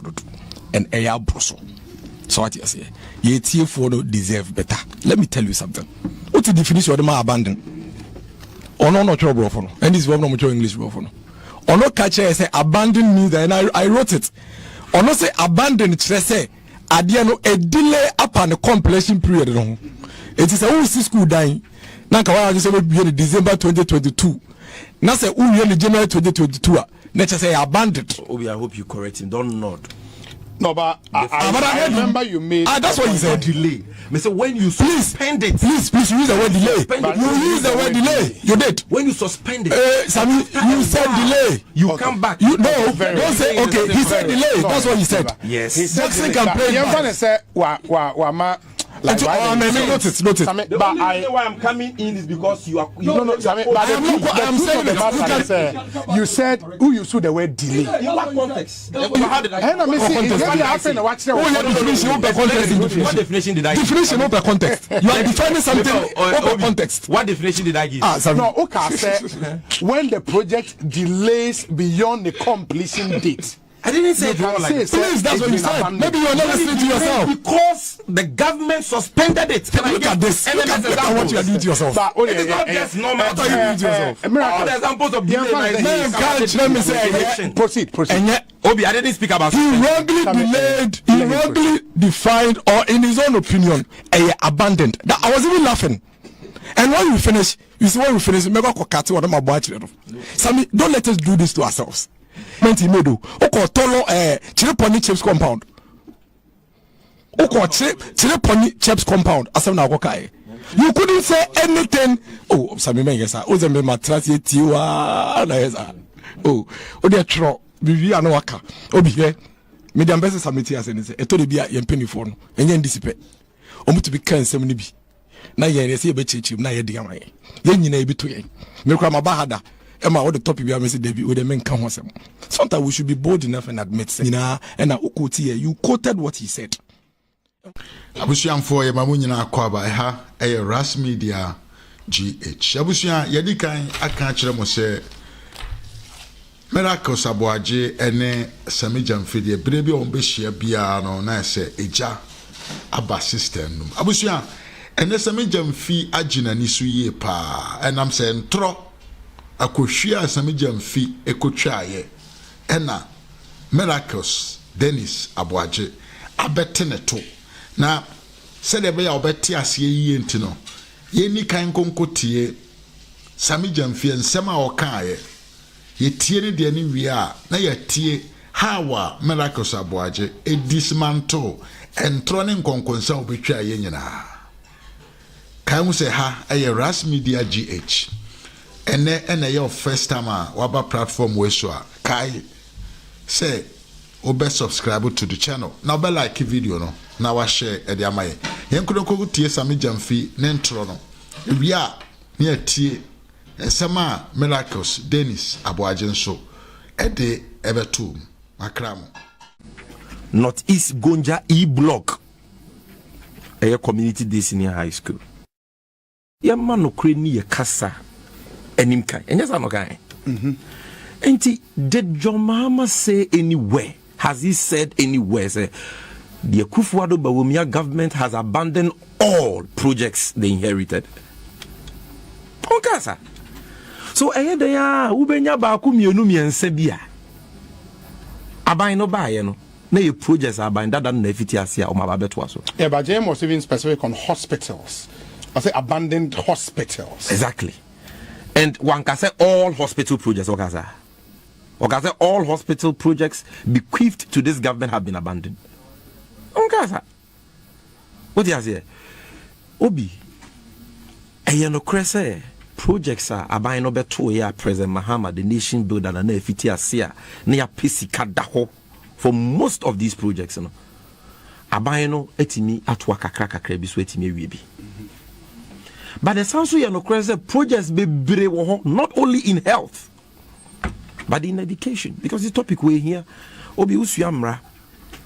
do and eya broso. So what you say? Ye TF no deserve better. Let me tell you something. What the definition of the man abandon? Ono no trouble for no. And this one no much English for no. Ono catch say abandon means and I wrote it. Ono say abandon say adia no a delay upon the completion period no. It is a whole school dying. Na ka wa say we be December 2022. Na say we in January 2022. Nature say abandoned. Obi, I hope you correct him. Don't nod. No, but I remember you made. That's what you said. Delay. Me say when you suspend it. Please use the word delay. You use the word delay. You did. When you suspend it. Sammy, you said delay. You come back. You no. Don't say okay. He said delay. That's what he said. Yes. He said campaign. You're gonna say wa. Like, notice. But why I'm coming in is because you are. I'm saying that you said who you saw the word delay. In what context? What definition did I give? Definition of the context. You are defining something over context. What definition did I give? No, okay, say when the project delays beyond the completion date. I didn't say it like that. Please, that's what you said. Maybe you are not listening to yourself. Because the government suspended it. Look at this. Look at what you are doing to yourself. It is not just normal. What are you doing to yourself? All the examples of delay. Let me say. Proceed. And yet, Obi, I didn't speak about. He wrongly delayed. He wrongly defined, or in his own opinion, abandoned. I was even laughing. And when we finish, Sammy, don't let us do this to ourselves. Menti medo oko tolo chireponi chips compound oko chireponi chips compound asem na akokai. You couldn't say anything. Oh, Sammy Mengesa o ze me matras yetiwa na yesa. Oh, o de tro bibi ano waka obi he medium best submit as any say eto de bia ye mpanifo no enye ndisipe omutu bi kan nsem ni bi na ye se ye be chichim na ye de aman ye nyina ebi to ye me kwa mabahada. Emma, what the topic we are missing, David, with the men come once. Sometimes we should be bold enough and admit, you quoted what he said. Abusian for a Mamunina Kwaba, a RAZ Media GH. Abusian, Yadikan, I can't say Miracles aboagye, and Sammy gyamfy, baby on Bishia Biano, Nase, Eja, Abba system. Abusian, and the Sammy gyamfy Agina Nisu pa, and I'm saying, tro. Akoshia Sammy gyamfy ekotwaye ena Miracles Dennis aboagye abeteneto na se de be ya obeti ase yiye ntino ye ni kan konkotie Sammy gyamfy nsema okaye ye tie ne de ni wi a na ye tie hawa Miracles aboagye edismantle entro ne nkonkonsa obetwa ye nyina kan mu se ha RAZ Media GH. And your first time waba platform we so kai say obe subscribe to the channel now be like video no now wa share e dia maye yen kono ko tie Sammy gyamfy ne ntro no wi a ne atie ensema Miracles Dennis aboagye nso e de ebeto makram North East Gonja E block a community day senior high school ya man no kre ni ye kasa enim kai enya sa no kai enti did your mama say anywhere, has he said anywhere say the Akufo-Addo Bawumia government has abandoned all projects they inherited? Onkasa so dey ya ubenya ba ku mienu miense bia aban no ba ye no na ye projects aban dada na fiti ase a o ma ba beto so. Yeah, but James was even specific on hospitals. I say abandoned hospitals. Exactly. And one can say all hospital projects, okay, say all hospital projects bequeathed to this government have been abandoned. Okay, what do you say? Obi, no crese projects are abaying over 2 years. President Mahama, the nation builder, and FTA Sia, near Pisika Daho for most of these projects. No, abaying etimi atwaka kraka krebi so etimi webi. But the Sansu Yanokrase projects be not only in health, but in education. Because the topic we're here, Obi Usuyamra,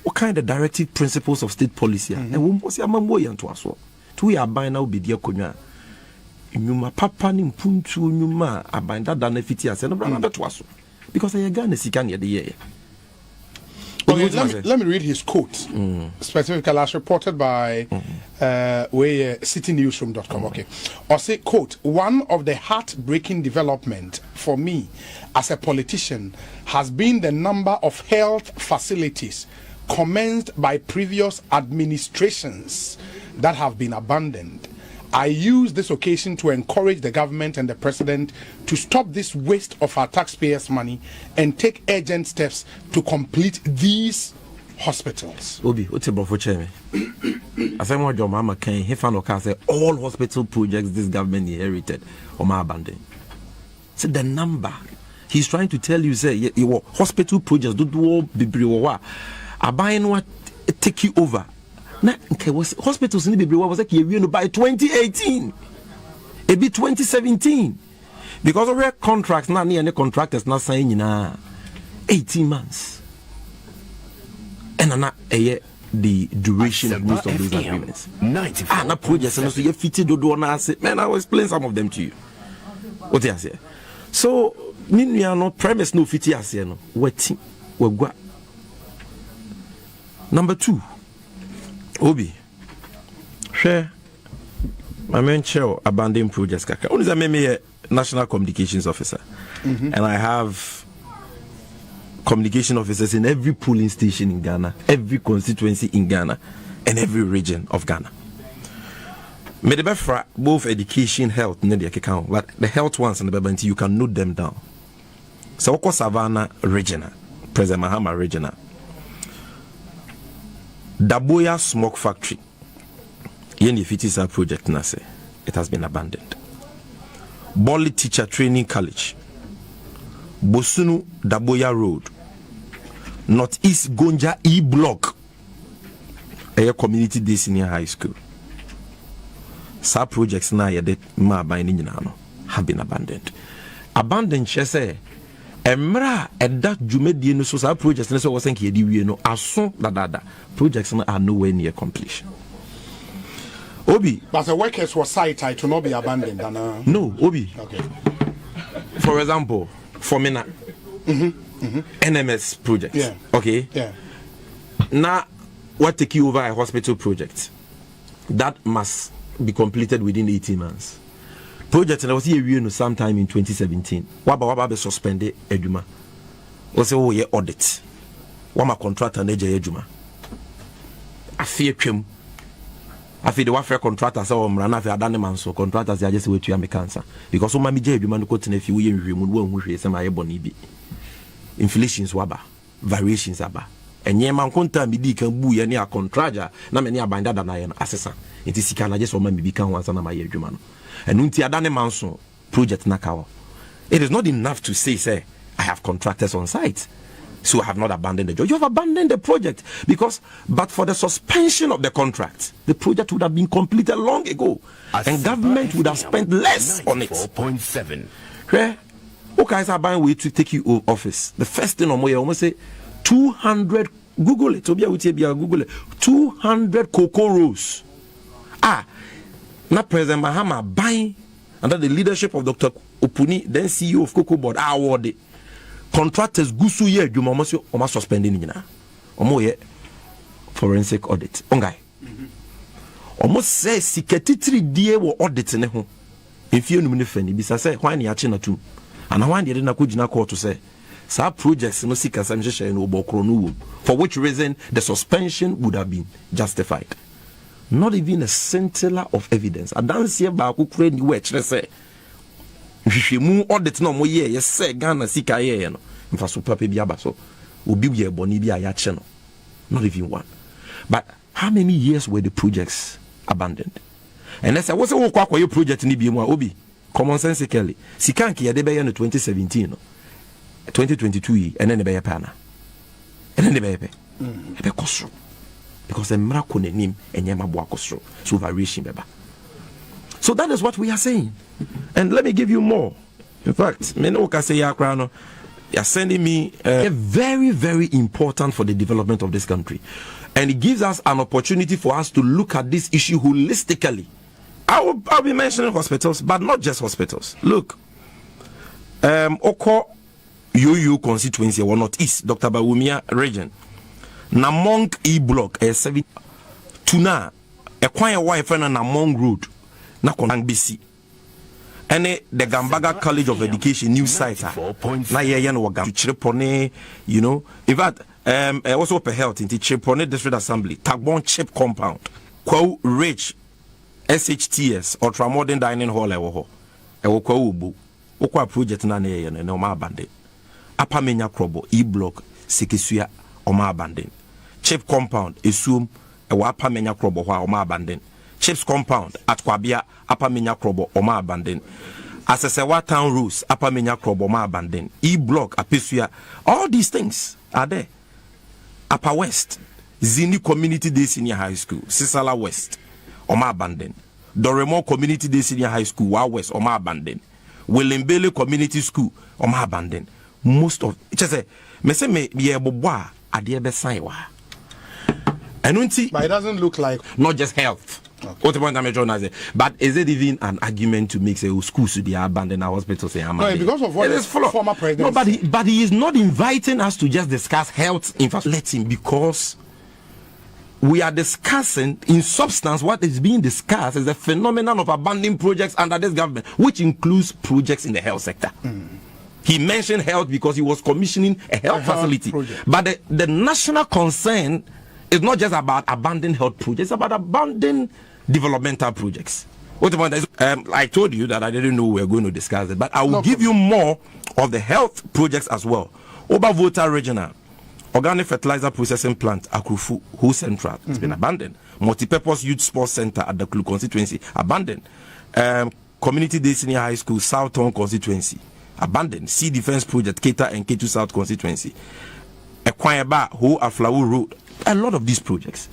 what kind of directive principles of state policy? And we must say, I'm to us. To are by now be dear Konya. Numa papa ni mpuntu numa abanda danefiti ase no brana beto aso. Because I Ghana sikan ye de ye. Okay, let me read his quote, specifically as reported by citynewsroom.com. Okay. Or say, quote, "One of the heartbreaking development for me as a politician has been the number of health facilities commenced by previous administrations that have been abandoned. I use this occasion to encourage the government and the president to stop this waste of our taxpayers' money and take urgent steps to complete these hospitals." Obi, what's a for chairman? As I'm your mama can he found say all hospital projects this government inherited or my abandoned. So the number he's trying to tell you, say your hospital projects do be are buying what take you over. Na okay, was hospitals in the Bible was like by 2018, it be 2017, because of our contracts not near any contractors not saying 18 months, and not the duration of most of those agreements. Na projects and so you fitted do na say, man, I will explain some of them to you. What I say, so me no premise no fitty as no waiting we go. Number 2. Obi, share my main chair abandoned projects. Kaka. Only I made me a national communications officer, and I have communication officers in every polling station in Ghana, every constituency in Ghana, and every region of Ghana. May the best for both education, health, but the health ones and the baby you can note them down. So, Oko Savannah Regional, President Mahama Regional. Daboya Smoke Factory, Yenifitisa project Nase, it has been abandoned. Boli Teacher Training College, Bosunu Daboya Road, Northeast Gonja E Block, a community day senior high school. Sa projects na yede ma binding have been abandoned. Abandoned, she say. Emra that jumedi no so sa projects na so was think ye di wie no aso dadada projects are nowhere near completion. Obi, but the workers were site to not be abandoned. No, Obi. Okay. For example, for MENA, NMS project. Yeah. Okay. Yeah. Now, what take you over a hospital project that must be completed within 18 months. Project and I was here sometime in 2017. Waba be suspended eduma. Was oh yeah audit. Wama contractor neja eduma. I fear him. I feel the warfare contractors are run after Adane man so contractors are just wait to make cancer. Because my mija eduma no continue if you remove my bonibi. Inflations waba, variations aba. And ye man konta midi can boo ya near contractor, na many abandoned than I am assessor. It is can I just want me become once on my eduma. And unti Adane Manso project Nakawa. It is not enough to say, I have contractors on site, so I have not abandoned the job. You have abandoned the project because, but for the suspension of the contract, the project would have been completed long ago, and government would have spent less on it. 4.7. Where, okay, are buying way to take you to office. The first thing on my almost say 200. Google it. Google it. 200 cocoa rows. Now President Mahama buying under the leadership of Dr. Opuni, then CEO of Cocoa Board, awarded contractors gusu ye jumamoso oma suspending nina. Omo ye forensic audit. Ongai. Almost say siketi 3D wo audit ne ho. Efie num ne fani bisa say hwan ne ache na tum. Ana hwan de na kogina court to say sa projects no sika sam hye no obokro no wo. For which reason the suspension would have been justified. Not even a scintilla of evidence. I don't see about who create the word. Let's say, if you move audit no more year, yes, say Ghana sika ye no. If I super pay biaba so, ubi ye boni bi aya channel. Not even one. But how many years were the projects abandoned? And let's say, what's the kwa your project ni bi mo obi? Common sensically. Sikanki ya debe no 2017 no. 2022 and then the be pana. And then the be ebe kosro. Because the miracle name and yemabuakosro, so variation beba. So that is what we are saying. And let me give you more. In fact, Menoka say Yakrano, you're sending me very, very important for the development of this country. And it gives us an opportunity for us to look at this issue holistically. I'll be mentioning hospitals, but not just hospitals. Look, Oko UU constituency or Northeast, Dr. Bawumia region. Namong E block a 7 tuna a quiet wife and Namong road na konang BC. And the Gambaga College of Education new site na ye no wagam chirepone, you know. In fact, also per health in the Chirepone District Assembly, Tagbon Chip Compound, Kwa Rich SHTS ultramodern dining hall ewo kwa ubu okwa project na ye no ma abandon. Apa menya krobo E block sekesua o ma abandon. Chip compound esum ewa apa menya krobo ho o ma abandon. Chips compound at Kwabia apa menya krobo o ma abandon. Asesewa town rules apa menya krobo ma abandon. E block apesua, all these things are there. Upper West Zini Community Day Senior High School, Sisala West Oma abandon. Doremo Community Day Senior High School, Wa West Oma abandon. Willimbele Community School Oma abandon. Most of just say me say me ye boboa ade be sign wa. But it doesn't look like not just health. What point I'm trying to say? But is it even an argument to make say schools should be abandoned, our hospitals say no, because of what it is former president? No, but he is not inviting us to just discuss health. In fact, let him, because we are discussing in substance what is being discussed is the phenomenon of abandoning projects under this government, which includes projects in the health sector. He mentioned health because he was commissioning a health facility. Project. But the national concern is not just about abandoning health projects, it's about abandoning developmental projects. What about this? I told you that I didn't know we were going to discuss it, but I will give you more of the health projects as well. Obavota Regional Organic Fertilizer Processing Plant, Akufu, Who Central, it's been abandoned. Multipurpose Youth Sports Center at the Klu constituency, abandoned. Community Day Senior High School, Southtown constituency, abandoned. Sea Defense Project, Keita and K2 South constituency. Ekwayaba, Ho Aflawu Road. A lot of these projects.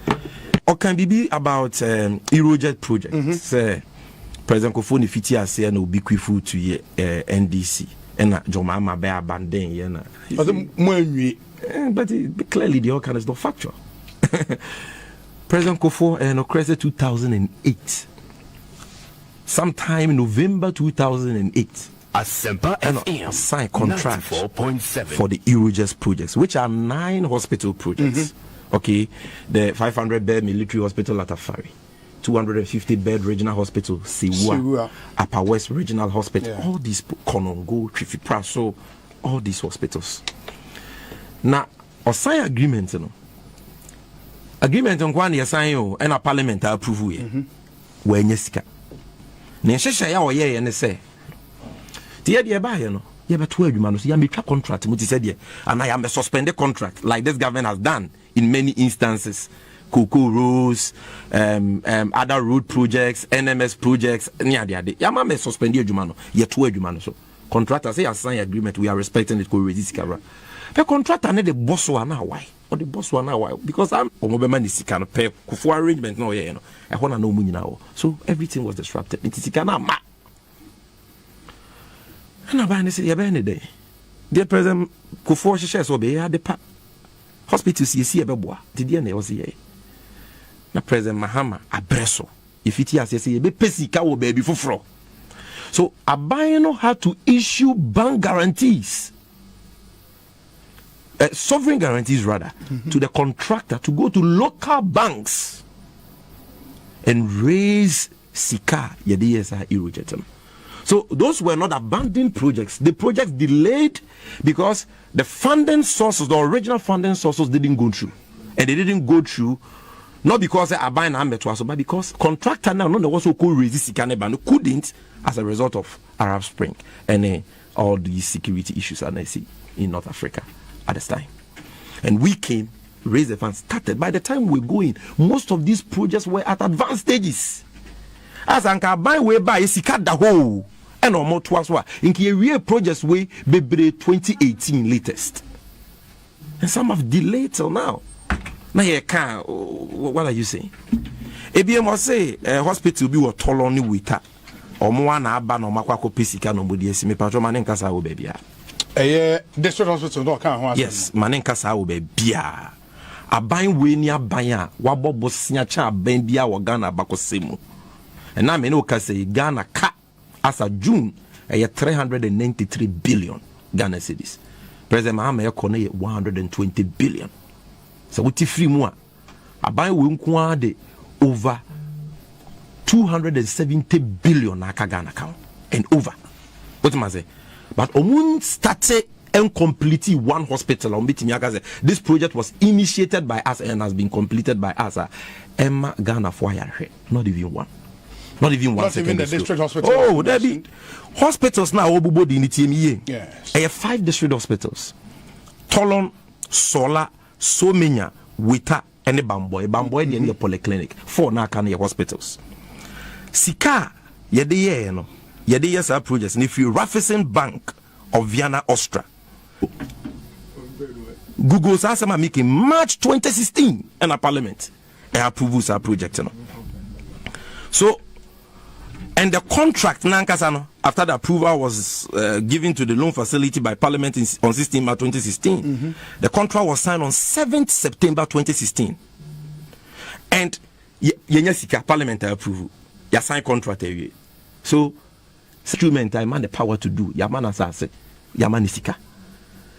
Or can be about Erojet projects. President Kofoni Fiti say no be quifu to NDC. And Jomama be abandoned. But clearly the outcome is not factual. President Kofo no created 2008. Sometime in November 2008. Signed contract for the Erojet projects, which are 9 hospital projects. Okay, the 500-bed military hospital at Afari, 250-bed regional hospital, Siwa, Upper West Regional Hospital, all these Konongo, Trifipraso, all these hospitals. Now, a sign agreement, you know. Agreement on one year sign and a parliament approve it. When you sika. Nensha ya oye and say. Dear dear buy, you know. Yeah, but 12 man, you have a contract, which is said, and I am a suspended contract, like this government has done in many instances. Cocoa Rose, other road projects, NMS projects, Yama suspended Jumano, yet 12 Jumano. So, contractors say, sign agreement, we are respecting it, resist Kara. The contractor need the boss one now, why? Or the boss one now, why? Because I'm Omobeman is kind of pay for arrangement, no, yeah, you know. I want to know money now. So, everything was disrupted. It is kind of mad. And I say, any day. Dear President, Kufo shares obey the hospitals you see a beboa. Did you know? Na President Mahama Abreso. If it has a be pesika will baby for fro. So Abayano had to issue bank guarantees, sovereign guarantees rather, to the contractor to go to local banks and raise sika yediyesa Erojet. So those were not abandoned projects. The projects delayed because the funding sources, the original funding sources didn't go through. And they didn't go through not because they are buying Ambetuaso, but because contractor now no also could resist couldn't as a result of Arab Spring and all these security issues that I see in North Africa at this time. And we came, raised the funds, started. By the time we were going, most of these projects were at advanced stages. As Anka buy way by Sika the whole. And no more twice what in real projects way bebre 2018 latest, and some have delayed till now. Now you can what are you saying? ABM must say hospital be what toloni wita or more na aba no makwako pesika no bodi esi me patro manen kasa wo baby district hospital no kan ho. Yes, manen kasa wo baby aban we ni aban a wabobo sia cha aban bia wo Ghana bakosemu. And now me no ka say Ghana ka as of June, 393 billion Ghana cedis. President Mahama Kone 120 billion. So what free more? I buy de over 270 billion Ghana account and over. What am I say? But omun started and completely one hospital on this project was initiated by us and has been completed by us. Emma Ghana for not even one. Not even one. Not even the district hospital. Oh, there be hospitals now. Yes. 5 district hospitals. Tolon, Sola, Somenya, Wita, and Bamboy. Bamboy in the polyclinic. 4 now can hospitals. Sika, yede no. Yede yes our projects. And if you Raffison Bank of Vienna, Austria. Google's asama making March 2016 in a parliament. And approves our project. No. So, and the contract after the approval was given to the loan facility by Parliament on 16 March 2016, the contract was signed on 7th September 2016. And Yenyasika Parliament approval, ya sign contract every. So, instrument I man the power to do. Yaman asase, Yaman isika.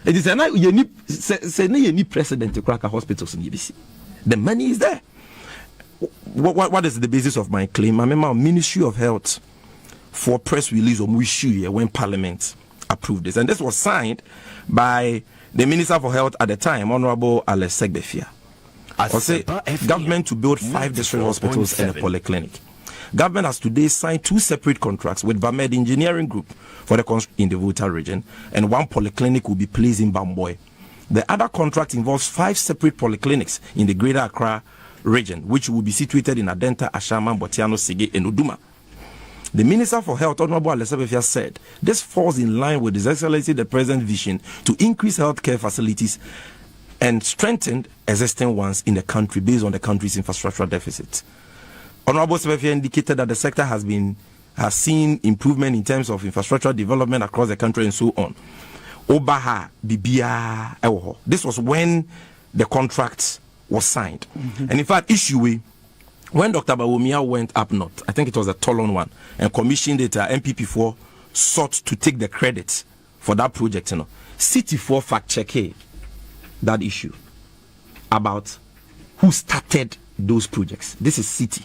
It is a you need precedent to crack a hospitals in UBC. The money is there. What is the basis of my claim? I remember Ministry of Health for press release on when Parliament approved this, and this was signed by the Minister for Health at the time, Honorable Alex Segbefia. Government to build 5 district hospitals and a polyclinic. Government has today signed 2 separate contracts with Vamed Engineering Group for the construction in the Volta region, and 1 polyclinic will be placed in Bamboy. The other contract involves 5 separate polyclinics in the Greater Accra region, which will be situated in Adenta, Ashama, Botiano, Sige, and Uduma. The Minister for Health, Honorable Alessabefia, said this falls in line with His Excellency the President's vision to increase healthcare facilities and strengthen existing ones in the country based on the country's infrastructure deficit. Honorable Alessabefia indicated that the sector has seen improvement in terms of infrastructure development across the country and so on. Obaha Bibia Ewoho. This was when the contract was signed. And in fact, when Dr. Bawumia went up north, I think it was a Tolon one, and commissioned it, MPP4 sought to take the credit for that project. City4 fact-check that issue about who started those projects. This is City.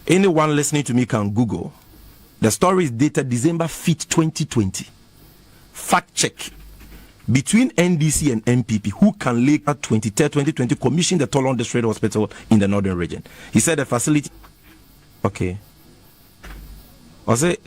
Anyone listening to me can Google. The story is dated December 5th, 2020. Fact-check. Between NDC and MPP, who can later 2020 commission the Tolon District Hospital in the northern region. He said the facility. Okay. I say,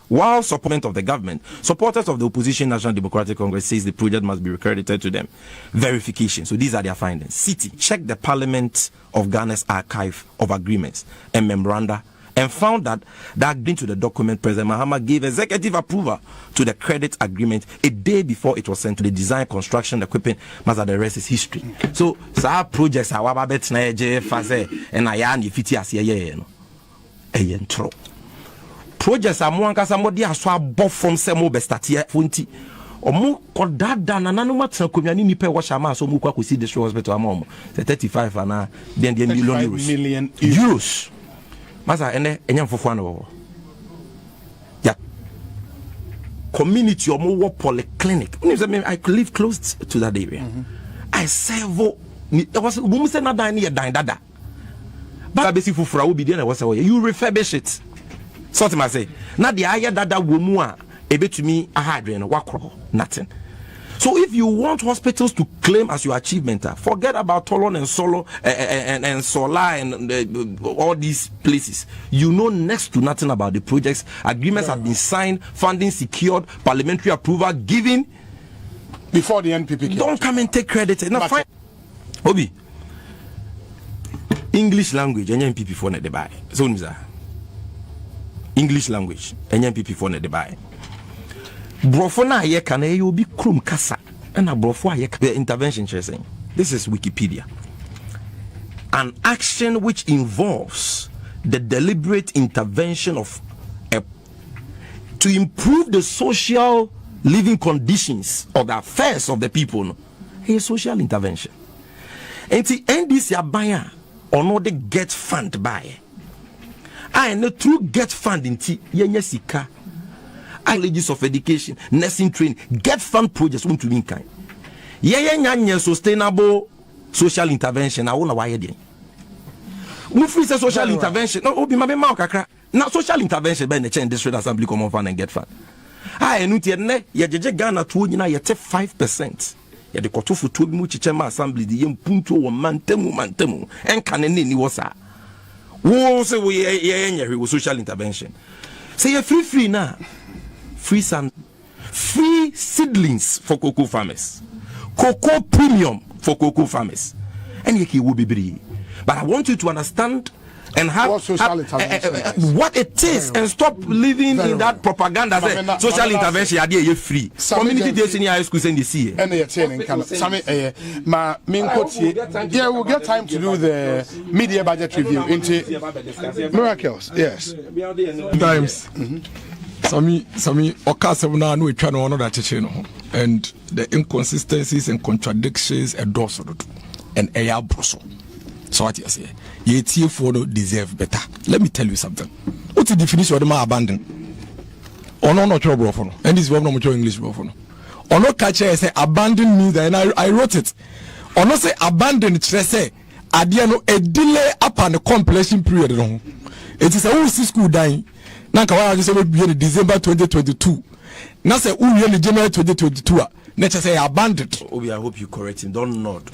while support of the government, supporters of the opposition National Democratic Congress says the project must be recredited to them. Verification. So these are their findings. City, check the Parliament of Ghana's archive of agreements and memoranda, and found that agreeing to the document, President Mahama gave executive approval to the credit agreement a day before it was sent to the design, construction, equipment. But the rest is history. So, our projects are wababet na faze and ayani fiti asiye no. Eyentro. Projects are more than somebody has swab from semo bestatia funti. Omu kodada na nanu matsa komyani nipe washama so mu kwa kusi district hospital amom. 35 and then million euros. Masa ene mfofo na wo ya community omo polyclinic. I live close to that area. I serve there was boom say na dan dan dada but besi fufura wo bi dey na wo say you refurbish it something I say na the aya dada wo mu a ebetumi ahadwe no wakro nothing. So if you want hospitals to claim as your achievement, forget about Tolon and Solo and Sola and all these places. You know next to nothing about the projects. Agreements have been signed, funding secured, parliamentary approval given. Before the NPP. Don't come and take credit. Now, fine. Obi, English language, NPP for the buy. So, English language, NPP for the buy. Brofona ye can you be krum kasa and a brofo ye intervention saying. This is Wikipedia. An action which involves the deliberate intervention of to improve the social living conditions or the affairs of the people. A social intervention. And the NDC abaya or not the get fund by. I know through get fund in Yenyesika. Colleges of education, nursing training, get fund projects won't be kind. Sustainable social intervention I wanna why there we free say social intervention no obi ma be ma kakra na social intervention be na change district assembly common fund and get fund enu tie ne ye jeje Ghana to nyina ye te 5% ye de koto foto bi mu chiche ma assembly de ye mpuntu wo mantamu enka ne ni wo sa wo se wo ye nyehwe wo social intervention say ye free na free seedlings for cocoa farmers, cocoa premium for cocoa farmers, and you will be brave. But I want you to understand and have what it is and stop living in that propaganda. Social intervention, you free. Community days in your high school and you see. And you're saying, my main coach, yeah, we'll get time to do the media budget review into miracles. Yes. Times. Sammy, Okasevna, no, trying to honor that channel, and the inconsistencies and contradictions and dorsal and air brussel. So what you say, ye TF4 deserve better. Let me tell you something. What's the definition of the abandon? Or no, not your brother, and this is one of your English brother. Or no catcher say abandon means that, and I wrote it. Or no say abandon, say, adiano a delay upon the completion period. It is a whole school dying. Nanka wa just say be December 2022. Na say who really January 2022. Na say abandoned. Obi, I hope you correct him. Don't nod.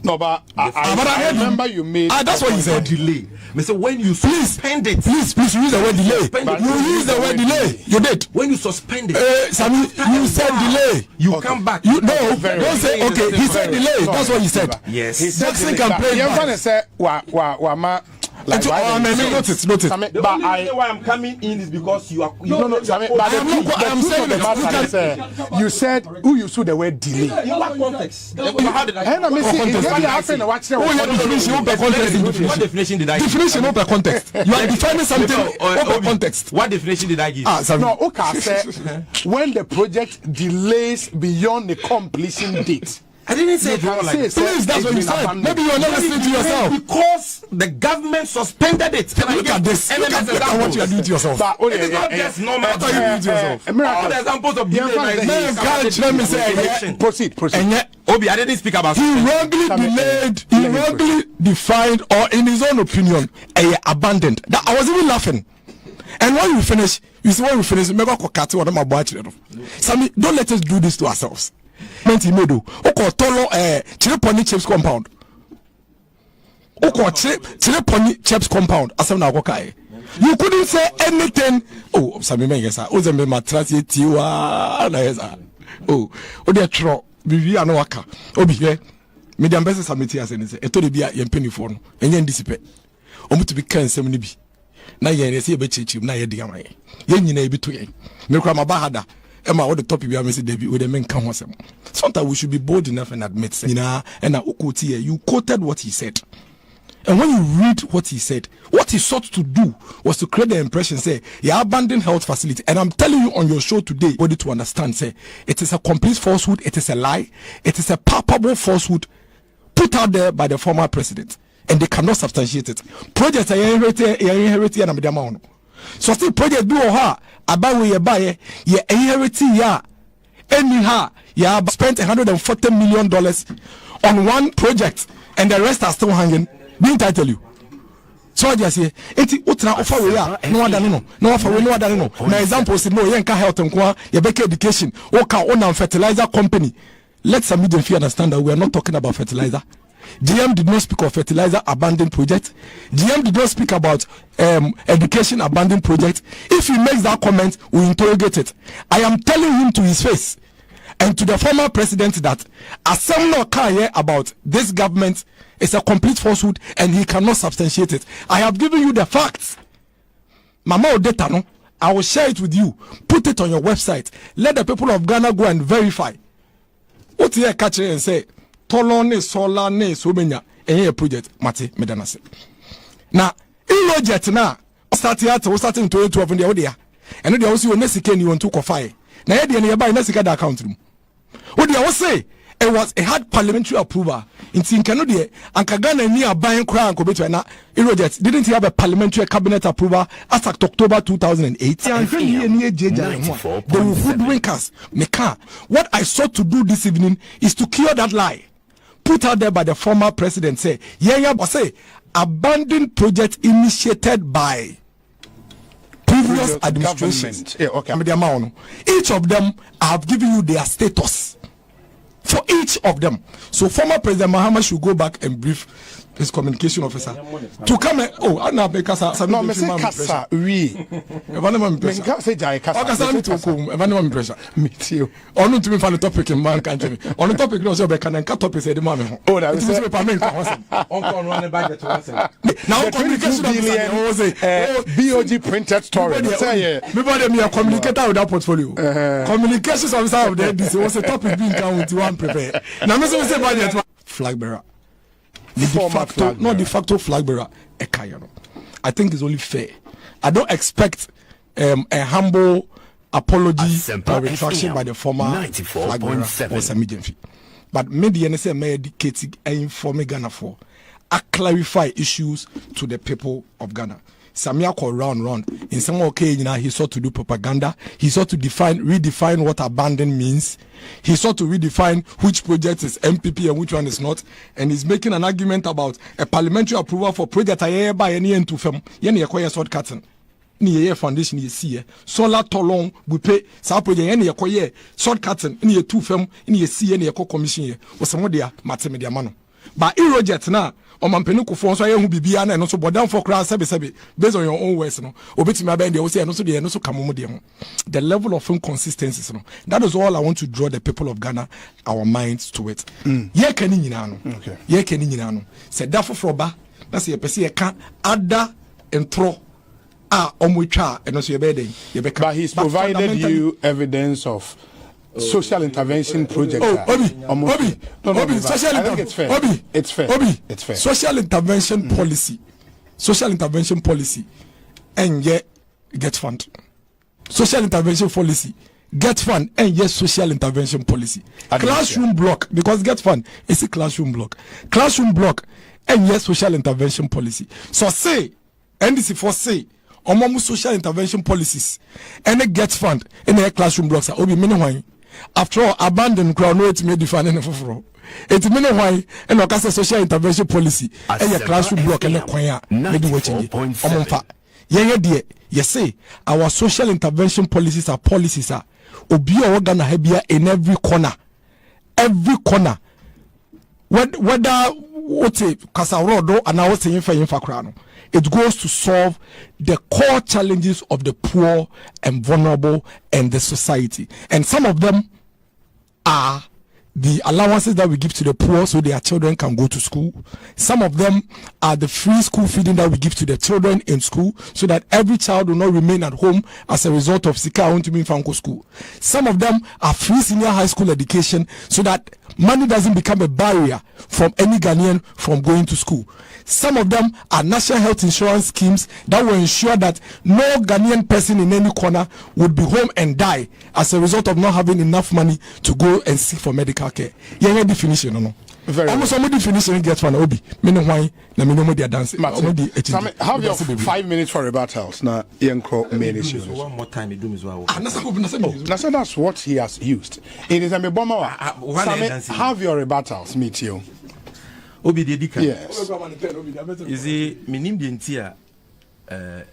No, but I remember you made. That's what you said. Delay. Me say when you suspend it. Please use the word delay. You use the word delay. You did. When you suspend it. Sammy, you said delay. You come back. You no. Don't say okay. He said delay. That's what he said. Yes. Jackson can play. You're gonna say wa. Like, notice. But why I'm coming in is because you are. You said who you said the word delay. In what context? How did I? What definition did I give? Definition of context. You are defining something over context. What definition did I give? No, okay. Said when the project delays beyond the completion date. I didn't say it like this. Please, that's what you said. Maybe you are not listening to yourself. Because the government suspended it. Look at this. Look at what you are doing to yourself. It is not just normal. What are you doing to yourself? All the examples of proceed. Obi, I didn't speak about. He wrongly delayed. He wrongly defined, or in his own opinion, abandoned. That I was even laughing. And when we finish, Sammy, don't let us do this to ourselves. Medo, Chiriponi Chips compound. Chiriponi Chips compound. You couldn't say anything. Oh, Sammy Mengasa, Ozembe Matrasi Tiwa. Oh, they're true. Bibi Anowaka. Obi here. Medium Besses Samiti as anything. A told be a penny for no. And yen dissipate. To be kind, Seminibi. Na yen see a bitch, na yediamay. Yen ye be to ye. Milkrama Bahada. Emma, all the topic we have missed with the men come. Sometimes we should be bold enough and admit, you quoted what he said. And when you read what he said, what he sought to do was to create the impression, say, he abandoned health facility. And I'm telling you on your show today, body to understand, say, it is a complete falsehood, it is a lie, it is a palpable falsehood put out there by the former president. And they cannot substantiate it. Projects are inherited and I'm so still project do her about where you buy ye inheriting ya anyhow ya spent $140 million on one project and the rest are still hanging. Didn't I tell you? So I just say enti utra offer we ya no other no offer we no other no na example say no yenka health nko ya beke education o ka own fertilizer company. Let some medium understand that we are not talking about fertilizer. GM did not speak of fertilizer abandoned project. GM did not speak about education abandoned project. If he makes that comment, we interrogate it. I am telling him to his face and to the former president that assembly care about this government is a complete falsehood and he cannot substantiate it. I have given you the facts. Mama Odeta, no? I will share it with you. Put it on your website. Let the people of Ghana go and verify. What do you catch and say? Tolone solar ne somenya a project mate medanase. Na project na starting 2012 in the odia. And they also nesike ni want to fire. Na ye de ne buy nesika da account room. What they say it was a hard parliamentary approval. In Tinkano de anka Ghana ni aban kra anko betu na project didn't have a parliamentary cabinet approval as at October 2008. They will hoodwink us. What I sought to do this evening is to cure that lie. put out there by the former president say, abandoned project initiated by previous administrations. Yeah, okay. Each of them, I have given you their status for each of them. So former President Mahama should go back and brief his communication officer to come and I know because no me say kasa we say jai kasa me too onu to me find the topic in man can me on the topic no say be can topic say the man ho oh that is me payment on run budget once now communication officer BOG printed story say everybody me a communicator with that portfolio communications officer of the DC was a topic being can with one prepare now me say budget flag bearer de facto flag bearer I think it's only fair. I don't expect a humble apology or retraction by the former flag bearer or Sammy Gyamfy. But media say may educate and inform Ghana for I clarify issues to the people of Ghana. Samia called round. In some occasion, he sought to do propaganda. He sought to redefine what abandon means. He sought to redefine which project is MPP and which one is not. And he's making an argument about a parliamentary approval for project by any end to film. Yen ye short cutting. Ni ye foundation ye see solar tolong we pay sa project yen ye short cutting ni ye two film ni ye see ye commission ye. Was some dia matemedia mano. But Eurojet na omampeni kufo so yehu bibia na no so bodam for cross sebe based on your own words no obetimi abend dey say no so dey no so kamomo dey ho the level of inconsistencies no that is all I want to draw the people of Ghana our minds to it ye kani nyina no ye kani nyina no se da foforo ba na se ye pese ye ka ada entro a omutwa eno so ye be dey ye be ka but he's provided you evidence of social intervention project. Obi, social intervention. It's fair. Social intervention policy. Social intervention policy. And yet get fund. Social intervention policy. Get fund and yes, social intervention policy. Classroom block, because get fund is a classroom block. Classroom block and yes, social intervention policy. So say, NDC for say, omomu social intervention policies and a get fund in a classroom blocks are obi many. After all, abandon crowd no it may define any for it may why and a social intervention policy and your classroom block and a choir maybe watching you say our social intervention policies are obi or Ghana hebia in every corner whether what a Casarodo and I was saying for crano. It goes to solve the core challenges of the poor and vulnerable and the society. And some of them are the allowances that we give to the poor so their children can go to school. Some of them are the free school feeding that we give to the children in school so that every child will not remain at home as a result of Sika want to be in Franco school. Some of them are free senior high school education so that money doesn't become a barrier from any Ghanaian from going to school. Some of them are national health insurance schemes that will ensure that no Ghanaian person in any corner would be home and die as a result of not having enough money to go and seek for medical care. Yeah, definition, no. Very almost some definition gets from Obi. Meaning why na me no more dancing. Have your 5 minutes for rebuttals. Now, main issues. One more time, you do me as well. That's what he has used. It is a meboma. Have your rebuttals. Meet you. Obi dedika. Yes. You see, minim the entire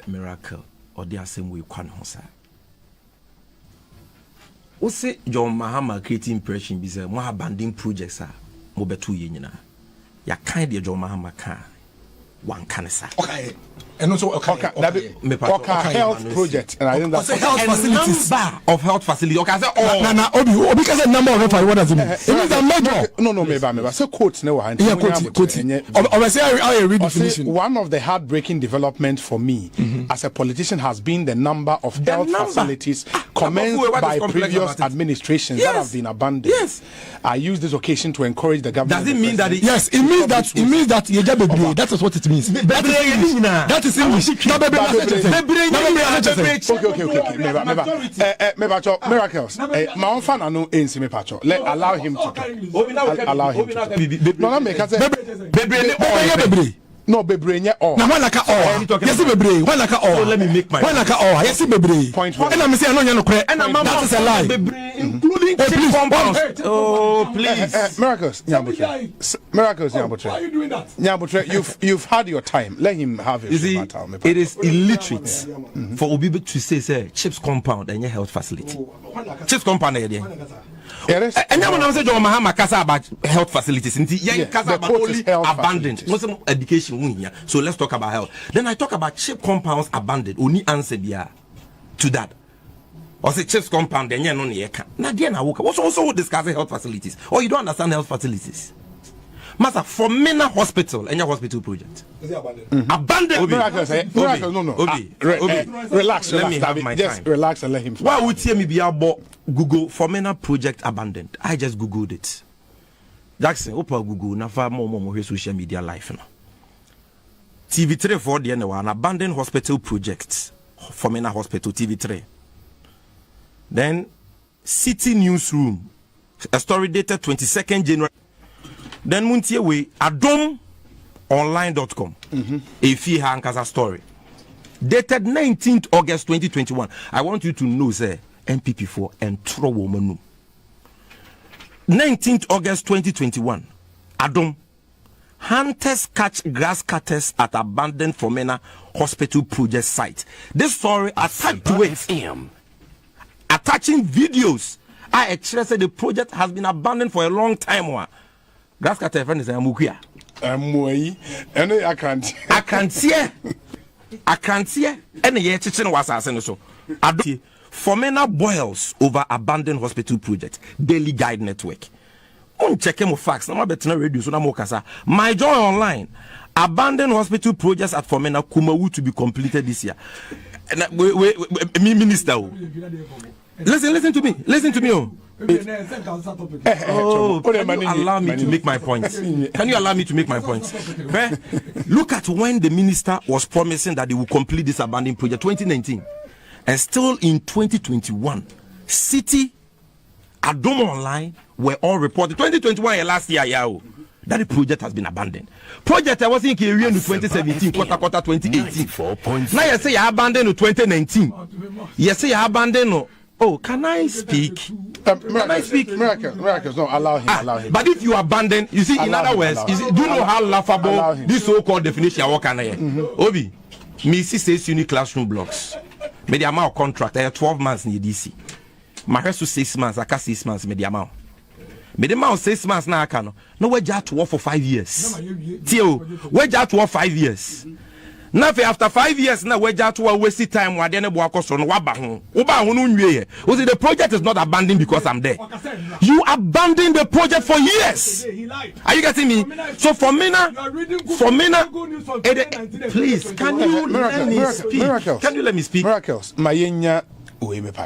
miracle or the same way kwan hosa. O say John Mahama creating impression be say mo abandoning projects are mo betu ye nyina. Ya kind the John Mahama kan one kanisa. Okay. And also okay. Health project and I think that's health facilities of health facility. Okay, I say Obi because number of what does it mean? It means a major. No, maybe. So quote no. Yeah, quote. I say I read definition. One of the heartbreaking developments for me as a politician has been the number of health facilities commenced by previous administrations that have been abandoned. Yes. I use this occasion to encourage the government. Does it mean that yes, it means that that is what it means. That is English. Okay. Miracles. My own fan no ain't me patcho. Let allow him to talk. Allow him to talk. No, make us No, bebrenya all. Na one laka all. Yes, bebre. One laka all. So let me make my one laka all. Yes, bebre. Point one. And I'm saying no, no, correct. And that is a lie. Including chip compounds. Oh, please. Miracles, Nyambutre. Miracles, Why are Nyambutre. you doing that? Nyambutre, you've had your time. Let him have You his see, time. it is illiterate for Obibi to say chips compound and your health facility. Chips compound idea. And then when I say John Mahama Kasa about health facilities, Kasa about only abandoned. No some education. So let's talk about health. Then I talk about chip compounds abandoned. Only answer to that. Or say chips compound, then you know yeka. Now dear na woka. What's also discussing health facilities? Or you don't understand health facilities? Master, for Mena Hospital and your hospital project. Is it abandoned? Abandoned. Miracles, no. Relax. Let me have my Just time. relax and let him. Why would you be about Google for Mena project abandoned? I just googled it. Jackson, open Google. Now for more social media life now. TV3 for the end one abandoned hospital project for Mena Hospital TV3. Then City Newsroom, a story dated 22nd January. Then Muntiewe adomonline.com. A fee Hankaza story. Dated 19th August 2021. I want you to know, sir, MPP4 and throw woman. 19th August 2021. Adom. Hunters catch grass cutters at abandoned Fomena Hospital project site. This story attached to it. Attaching videos. I actually said the project has been abandoned for a long time. Grass cutter friend is a mukia. I can't see. Any year teaching was asking so. Fomena boils over abandoned hospital project. Daily Guide Network. On check him facts. No better radio. So na My Joy Online. Abandoned hospital projects at Fomena Kumawu to be completed this year. Minister. Listen to me. Oh, can you allow me to make my points? Look at when the minister was promising that they will complete this abandoned project, 2019, and still in 2021, City, Adom Online were all reported 2021 last year, that the project has been abandoned. Project I was in Korea in 2017, quarter 2018. Now you say you abandoned in 2019. You say you abandoned. Oh, can I speak? Can I speak? Miracles, no, allow him. But if you abandon, you see, in other words, do you know how laughable this so-called definition of can I? Obi, me see 6 uni classroom blocks. Me the amount of contract, I have 12 months in the DC. My rest to 6 months, I can't 6 months, me the amount. Me the amount 6 months now I can. No, we're just to work for 5 years. Tio, we're just to work 5 years. Now after 5 years now we just to waste time while the project is not abandoned because I'm there. You abandoned the project for years. Are you getting me? So for Mina, please can you let me speak? Can you let me speak? Miracles,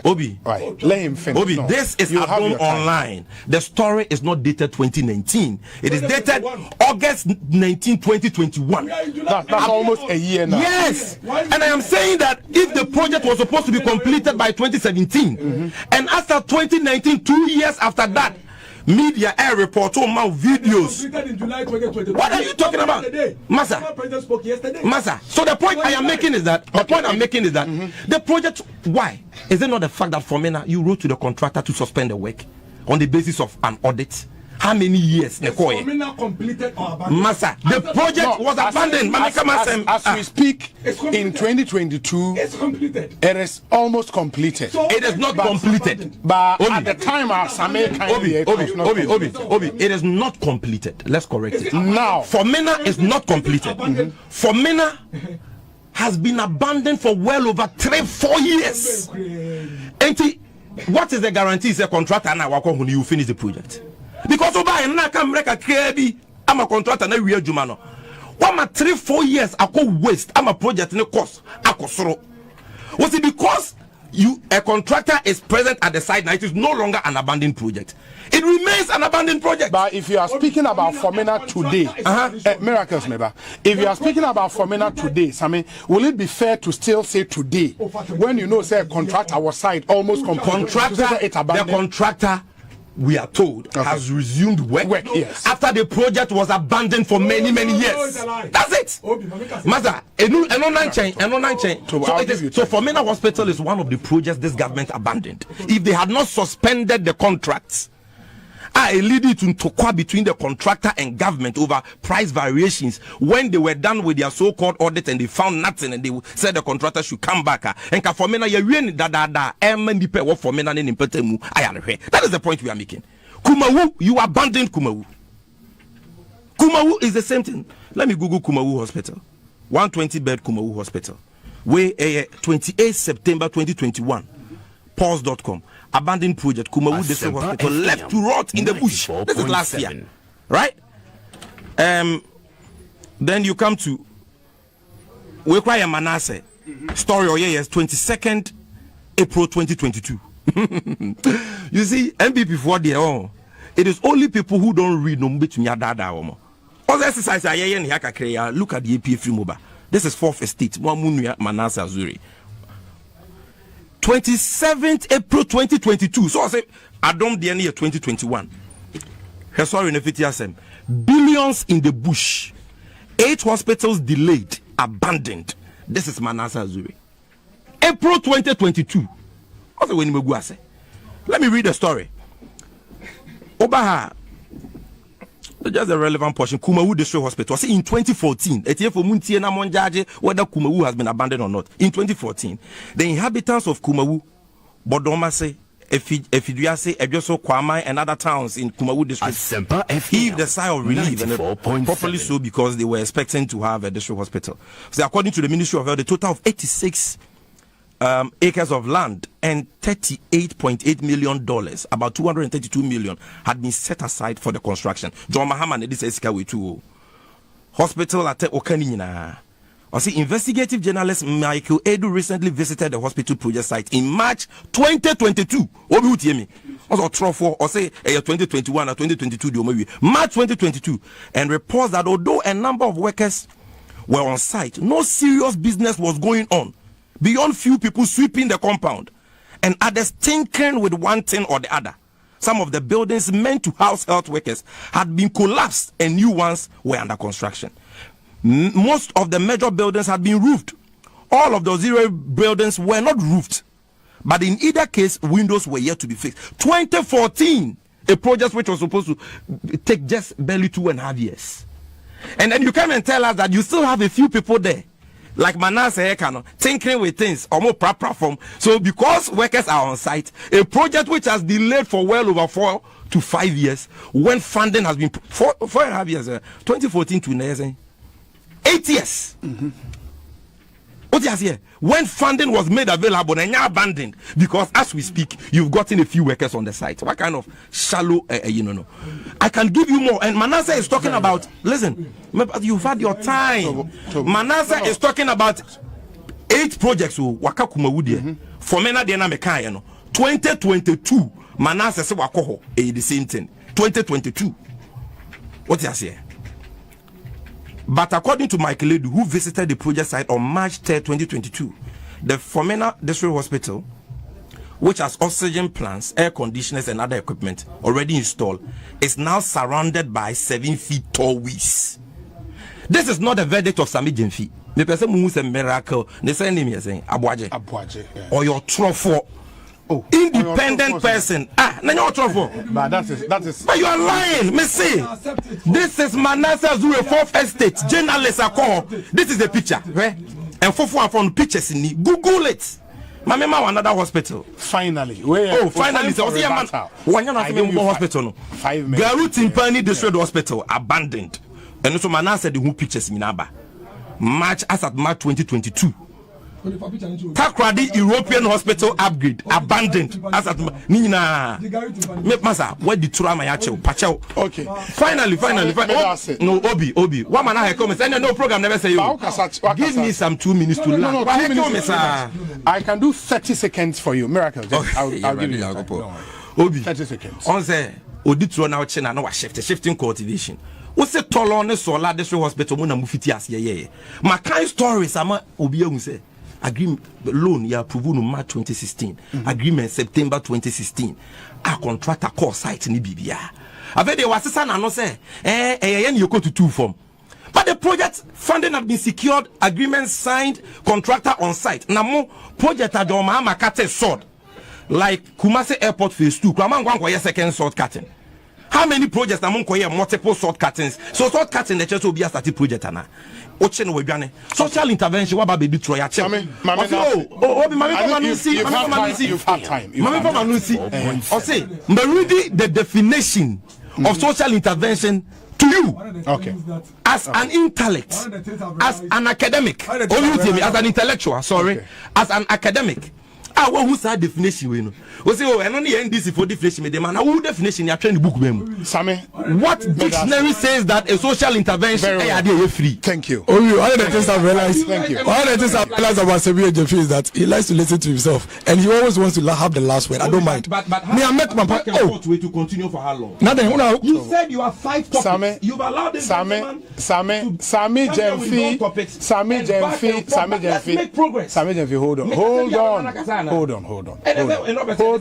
Obi, right. Let him finish. Obi, this is Adom Online. The story is not dated 2019. It is dated August 19, 2021. That's almost a year now. Yes, and I am saying that if the project was supposed to be completed by 2017, and after 2019, 2 years after that, media air report on my videos. What are you talking about, Massa? So the point I am making is that the project. Why is it not the fact that Fomena you wrote to the contractor to suspend the work on the basis of an audit? How many years? Massa, the project was abandoned. As we speak, in 2022, it's completed. It is almost completed. So it is not completed. But at the time, our Sammy it is not completed. Let's correct it. Now, Fomena is not completed. Fomena has been abandoned for well over 3-4 years. And what is the guarantee? Is a contractor now when you finish the project? Because I'm a contractor na real jumano. 3-4 years I go waste. I'm a project in the cost. Was it because a contractor is present at the site now? It is no longer an abandoned project. It remains an abandoned project. But if you are speaking about Fomena today, Miracles, maybe. If you are speaking about Fomena today, Sammy, will it be fair to still say today when you know say a contractor was signed almost completed? The contractor we are told, has resumed work, yes, after the project was abandoned for many years. That's it. Master, so Formena Hospital is one of the projects this government abandoned. If they had not suspended the contracts, it leaded to Tokwa between the contractor and government over price variations when they were done with their so-called audit and they found nothing and they said the contractor should come back. And Formena, that is the point we are making. Kumawu, you abandoned Kumawu. Kumawu is the same thing. Let me Google Kumawu Hospital. 120-bed Kumawu Hospital. Where 28 September 2021. Pulse.com. Abandoned project. Kumawu District Hospital left to rot in the bush. This is last year. Right? Then you come to Wekwaya Manasseh. Story or yes, 22nd April 2022. You see, MPP for the own. It is only people who don't read no between your dada. All the exercise look at the APF mobile. This is 4th Estate. Manasseh Azuri. 27th April 2022. So I say, I don't the year 2021. Sorry, billions in the bush. 8 hospitals delayed, abandoned. This is Manasseh Azuri. April 2022. Also, when you say, let me read the story. Obaha, just a relevant portion. Kumawu District Hospital. See, in 2014, whether Kumawu has been abandoned or not. In 2014, the inhabitants of Kumawu, Bodomase, Efiduase, Ebioso, Kwamai, and other towns in Kumawu District heaved the sigh of relief, and properly so, because they were expecting to have a district hospital. So, according to the Ministry of Health, the total of 86 acres of land and $38.8 million, about $232 million, had been set aside for the construction. John Mahama, this is too. Hospital at Okanina. I see, investigative journalist Michael Edu recently visited the hospital project site in March 2022. Also, Trofo, or say 2021 or 2022, March 2022, and reports that although a number of workers were on site, no serious business was going on beyond few people sweeping the compound and others tinkering with one thing or the other. Some of the buildings meant to house health workers had been collapsed and new ones were under construction. Most of the major buildings had been roofed. All of the auxiliary buildings were not roofed, but in either case, windows were yet to be fixed. 2014, a project which was supposed to take just barely 2.5 years. And then you come and tell us that you still have a few people there, like Manasseh Ekano, tinkering with things, or more platform. So because workers are on site, a project which has delayed for well over 4 to 5 years, when funding has been 4.5 years, 2014 to 8 years. What you here? When funding was made available and now abandoned, because as we speak, you've gotten a few workers on the site. What kind of shallow, I can give you more. And Manasseh is talking about, listen, you've had your time. Manasseh is talking about 8 projects. Waka Kumawu for Mena Dena Mekayano. 2022, Manasseh se wakoho, the same thing. 2022. What you say? But according to Michael Edu, who visited the project site on March 3, 2022, the Formena District Hospital, which has oxygen plants, air conditioners, and other equipment already installed, is now surrounded by 7 feet tall weeds. This is not a verdict of Sammy gyamfy. The person who is a miracle, they say name is saying aboagye, yeah. Or your trofo. Independent person. But that is. But you are lying, me say. This is Manasseh Azuri 4th Estate. Journalists are called. This is the picture, right? And from pictures in it. Google it. My mama another hospital. Finally. Finally. So see man. One hospital. 5 minutes. Garu Timpani District Hospital abandoned. And so Manasseh the who pictures in Naba. March 2022. Takrady European Hospital upgrade abandoned as at Nina. Masa, where the trauma yacho pachao. Okay. Finally. No, Obi. One man I come and say no program never say you. Give me some 2 minutes to learn. No, 2 minutes. I can do 30 seconds for you. Miracle. I'll give you Obi. 30 seconds. On say Oditro now chena no shifting cultivation. What's the tall on the solar district hospital? Muna mufiti as ye. My kind stories ama Obi say. agreement loan you approve no March 2016, agreement September 2016. A contractor call site ni bibia. Ave de wasesa na no say you go to 2 form. But the project funding had been secured, agreement signed, contractor on site. Na mo project adoma makate sword. Like Kumasi Airport Phase 2, Kwamangwa second sword cutting. How many projects na mo multiple sword cuttings? So sword cutting the church will be a static project ana. Ochen we biane. Social intervention what baby Detroit ya check. You've had time. Or say, reading the definition of social intervention to you, okay, as an intellect, as an academic, as an intellectual, sorry, as an academic. Who's that definition? We know. We say, oh, and only NDC for definition. The man, who definition? You're trying to book them. Sammy, what dictionary says that a social intervention is free? Thank you. Oh, one of the things I've realized. Thank you. One of the things I've realized about Sammy Gyamfy is that he likes to listen to himself, and he always wants to have the last word. I don't mind. But me, I met my partner. Oh, way to continue for how long? Nothing. You said you have 5 topics. Sammy, you've allowed this Sammy Gyamfy. Hold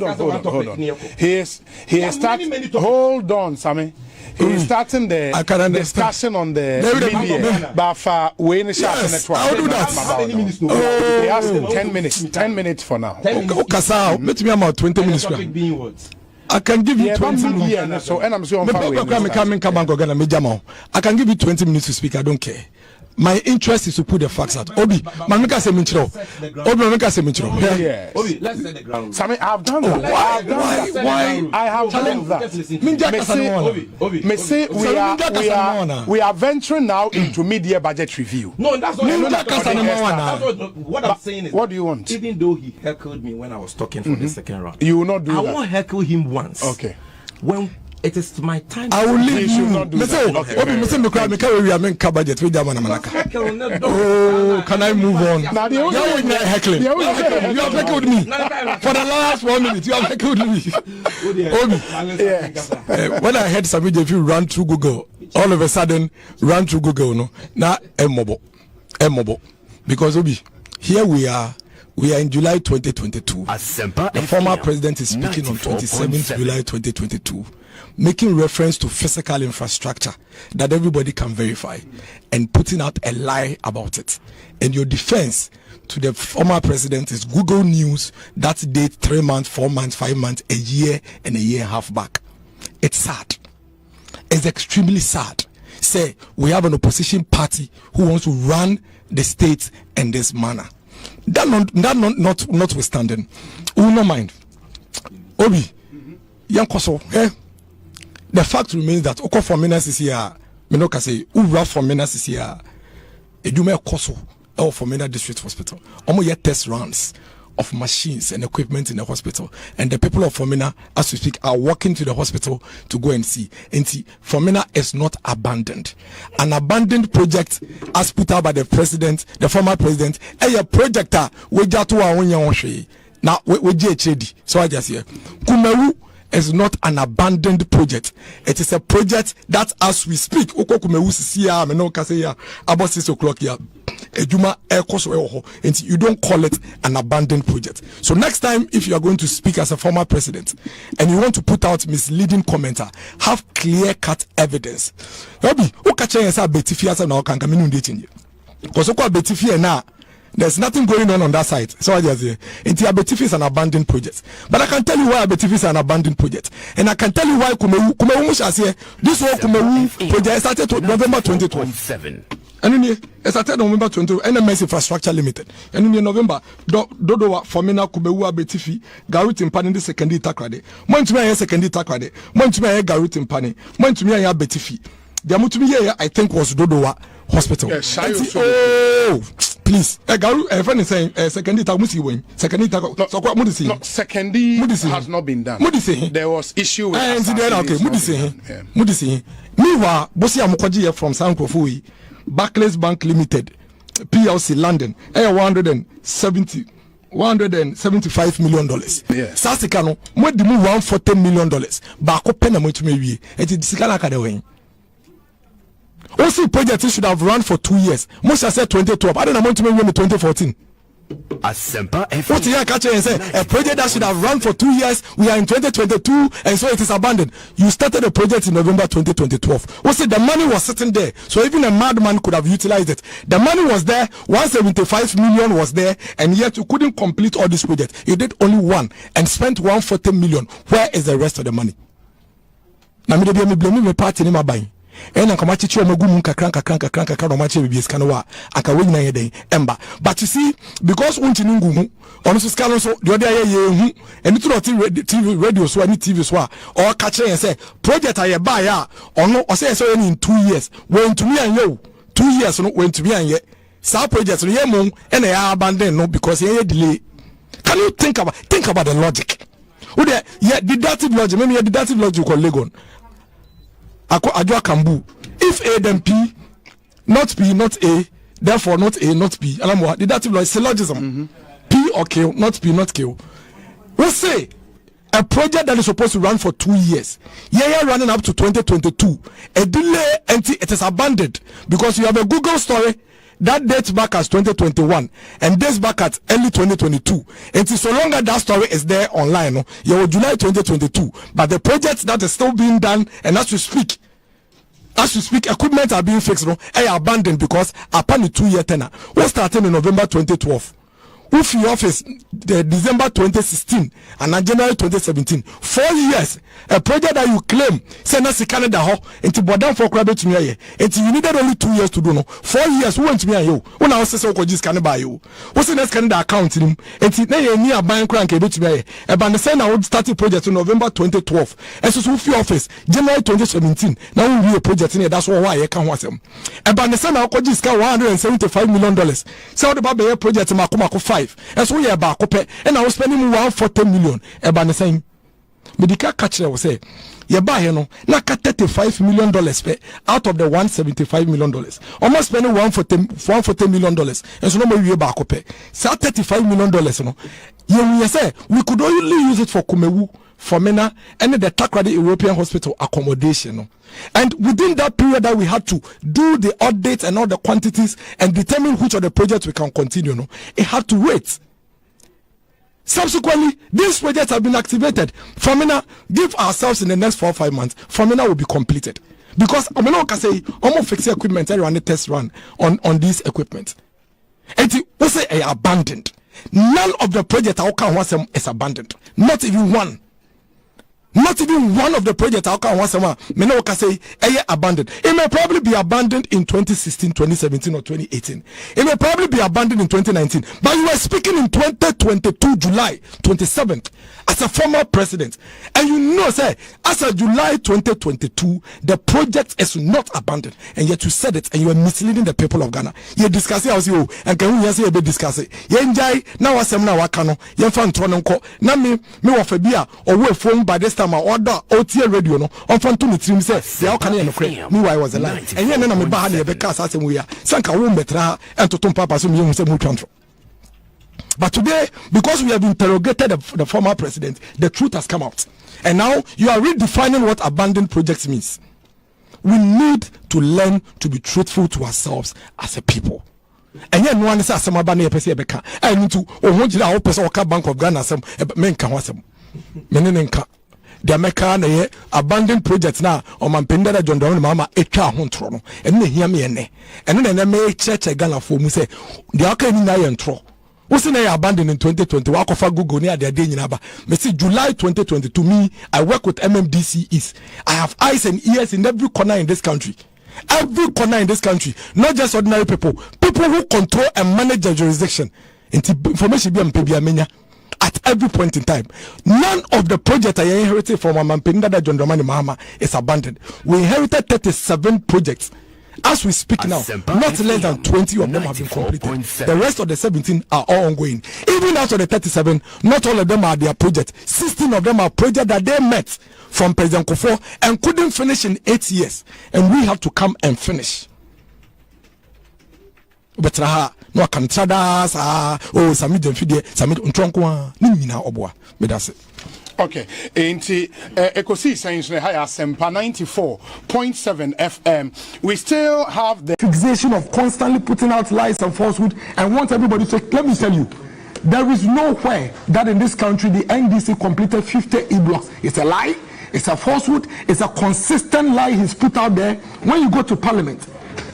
on. He is starting. Hold on, Sammy. He is starting the discussion on the media. But for Wayne yes, I'll do that. He has 10 minutes. 10 minutes for now. Let me about 20 minutes. I can give you 20 minutes. So, and I'm sure I can give you 20 minutes to speak. I don't care. My interest is to put the facts out. Obi, Mamika se minchiro. Yes. Obi, let's set the ground. Sammy, I've done that. Why? I have done that. We are venturing now into media budget review. No, that's not what I'm saying is. What do you want? Even though he heckled me when I was talking for the second round, you will not do that. I won't heckle him once. Okay. When it is my time. I will leave you. Not do that. Oh, can I move on? Now, you are heckling. You have heckled me for the last 1 minute. You have heckled me. Yes. When I heard Sammy Gyamfy run through Google, all of a sudden run through Google. No, now mobile, because Obi, here we are. We are in July 2022. The former president is speaking on 27th July 2022, making reference to physical infrastructure that everybody can verify and putting out a lie about it. And your defense to the former president is Google News that date 3 months, 4 months, 5 months, a year and a year and a half back. It's sad. It's extremely sad. Say we have an opposition party who wants to run the state in this manner. Notwithstanding, we will not mind. Obi, Yankoso, the fact remains that Oko for Minas is here. Menoka say, Ura for Minas is here. Edume Koso, or for Minas District Hospital. Omo yet test runs of machines and equipment in the hospital, and the people of Fomena, as we speak, are walking to the hospital to go and see. And see, Fomena is not abandoned. An abandoned project, as put out by the president, the former president, a projector we just now we GHD. So I just here, Kumeru is not an abandoned project. It is a project that, as we speak, Oko Kumeru siya me no kaseya about 6 o'clock here. And you don't call it an abandoned project. So next time, if you are going to speak as a former president and you want to put out misleading commenter, have clear-cut evidence. Because there's nothing going on that side. So I just say, Abetifi is an abandoned project. But I can tell you why Abetifi is an abandoned project. And I can tell you why Kumeru this whole Kumeru project started November 2012. And then it started November 20, NMS Infrastructure Limited. And in November, Dodo Fomena Kubewu Abetifi, Garut in Pani, the secondary takrade. Montumi secondary takrade. Montumi Garut in Pani. Montumi Abetifi. The Mutumi here, I think, was Dodowa Hospital. Oh, please. Garu, friend is saying, secondary tamusi wing. Secondary takrade. So what Mudisi? No, secondary has not been done. Mudisi. There was issue with Mudisi. Meanwhile, Bosi Amukoji from Sankrofui. Barclays Bank Limited, PLC London, $175 million. Yes. Sasikano, more than $140 million. Bako pena mo itumewi. Eti disikana kadewe. Also, project should have run for 2 years. Most have said 2012. I don't know to me 2014. What you catch and say a project that should have run for 2 years, we are in 2022 and so it is abandoned. You started the project in November 2012. What's it? The money was sitting there, so even a madman could have utilized it. The money was there, 175 million was there, and yet you couldn't complete all this project. You did only one and spent 140 million. Where is the rest of the money? Now me blame me party in my buying. Ena kama chichi o magumu kakranka no machi bibi scan wa aka we nyina yeden emba. But you see, because unti ngumu ono so scan so the other ye hu eni to TV radio so ani TV so or catch and say project aye buy ya ono o say so in 2 years when to me and you 2 years no when to me and ye sa project no ye mo ena ya abandon no because ye delay. Can you think about the logic? Who there yeah deductive logic, maybe deductive logic called Legon. Adwa Kambu. If A then P, not P, not A, therefore not A, not P. Alamwa, deductive law is syllogism. P or Q, not P, not Q. We'll say a project that is supposed to run for 2 years. Yeah, running up to 2022. A delay until it is abandoned because you have a Google story that dates back as 2021 and dates back at early 2022. And so longer that story is there online, no, you July 2022. But the project that is still being done, and as we speak, equipment are being fixed, no, are abandoned because upon the 2 year tenure, we started in November 2012. If your office December 2016 and January 2017, 4 years, a project that you claim send us to Canada into Bodan for credit to me, and you needed only 2 years to do no 4 years. Who went to me and you when I was so called this Canada you what's the next Canada account him and near bank rank a bit to me about the same I would start a project in November 2012 and so your office January 2017 now we a project in here that's why I can't watch them about the same I called this $175 million so the Baba project in Makomako 5 and so we are back up and I was spending 140 million about the same medical catcher will say you buy no naka $35 million pay out of the $175 million almost spending $140 million and so no more we back up so $35 million no you say we could only use it for Kumewu, for Mena and the Takrady European Hospital accommodation no? And within that period that we had to do the audit and all the quantities and determine which of the projects we can continue no? It had to wait. Subsequently, these projects have been activated. Formina, give ourselves in the next 4 or 5 months, Formina will be completed. Because I'm not going to say, almost fix equipment, I run a test run on these equipment. And we say abandoned. None of the projects is abandoned. Not even one. Not even one of the projects can say abandoned. It may probably be abandoned in 2016, 2017, or 2018. It may probably be abandoned in 2019. But you were speaking in 2022, July 27th, as a former president. And you know, say, as of July 2022, the project is not abandoned. And yet you said it, and you are misleading the people of Ghana. You discuss it, you and can we say a bit discuss it? You enjoy now a seminar wakano, you fan trononko, na me wa febia, or we phone by this time. My order OTA radio no on front to me trim say how can you create me why was a lie and you na me ba na be cast as we are sanka wo metra and to papa so me say mu control. But today, because we have interrogated the former president, the truth has come out, and now you are redefining what abandoned projects means. We need to learn to be truthful to ourselves as a people. And yet no one say asem aba na yepese ebeka and to ohunjira wo pese oka Bank of Ghana asem menka ho asem menenenka the American abandoned projects now on my pendera John Down Mama etwa ho ntro no and na hia me ene and na me church Ghana for mu say the aka ni na ye ntro wo se na abandoned in 2020 wa kofa Google ni ade ade nyina ba me say July 2022 me I work with MMDC East. I have eyes and ears in every corner in this country. Every corner in this country, not just ordinary people who control and manage the jurisdiction. Information be menya at every point in time. None of the projects I inherited from Mampinda John Dramani Mahama is abandoned. We inherited 37 projects. As we speak now, not less than 20 of them have been completed. The rest of the 17 are all ongoing. Even out of the 37, not all of them are their projects. 16 of them are projects that they met from President Kufuor and couldn't finish in 8 years. And we have to come and finish. But no can sammy gyamfy sammy untronko ni nyina obwa me that's it. Okay, into Ecosi Science Higher Sempa 94.7 FM. We still have the fixation of constantly putting out lies and falsehood and want everybody to. Let me tell you, there is nowhere that in this country the NDC completed 50 e-blocks. It's a lie, it's a falsehood, it's a consistent lie he's put out there. When you go to Parliament,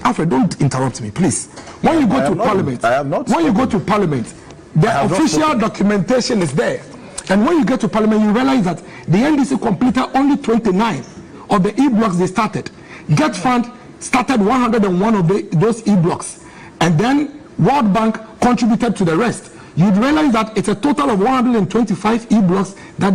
Alfred, don't interrupt me, please. When you go to Parliament, when you go to Parliament, the official documentation is there. And when you get to Parliament, you realize that the NDC completed only 29 of the e-blocks they started. Get Fund started 101 of those e-blocks. And then World Bank contributed to the rest. You'd realize that it's a total of 125 e-blocks that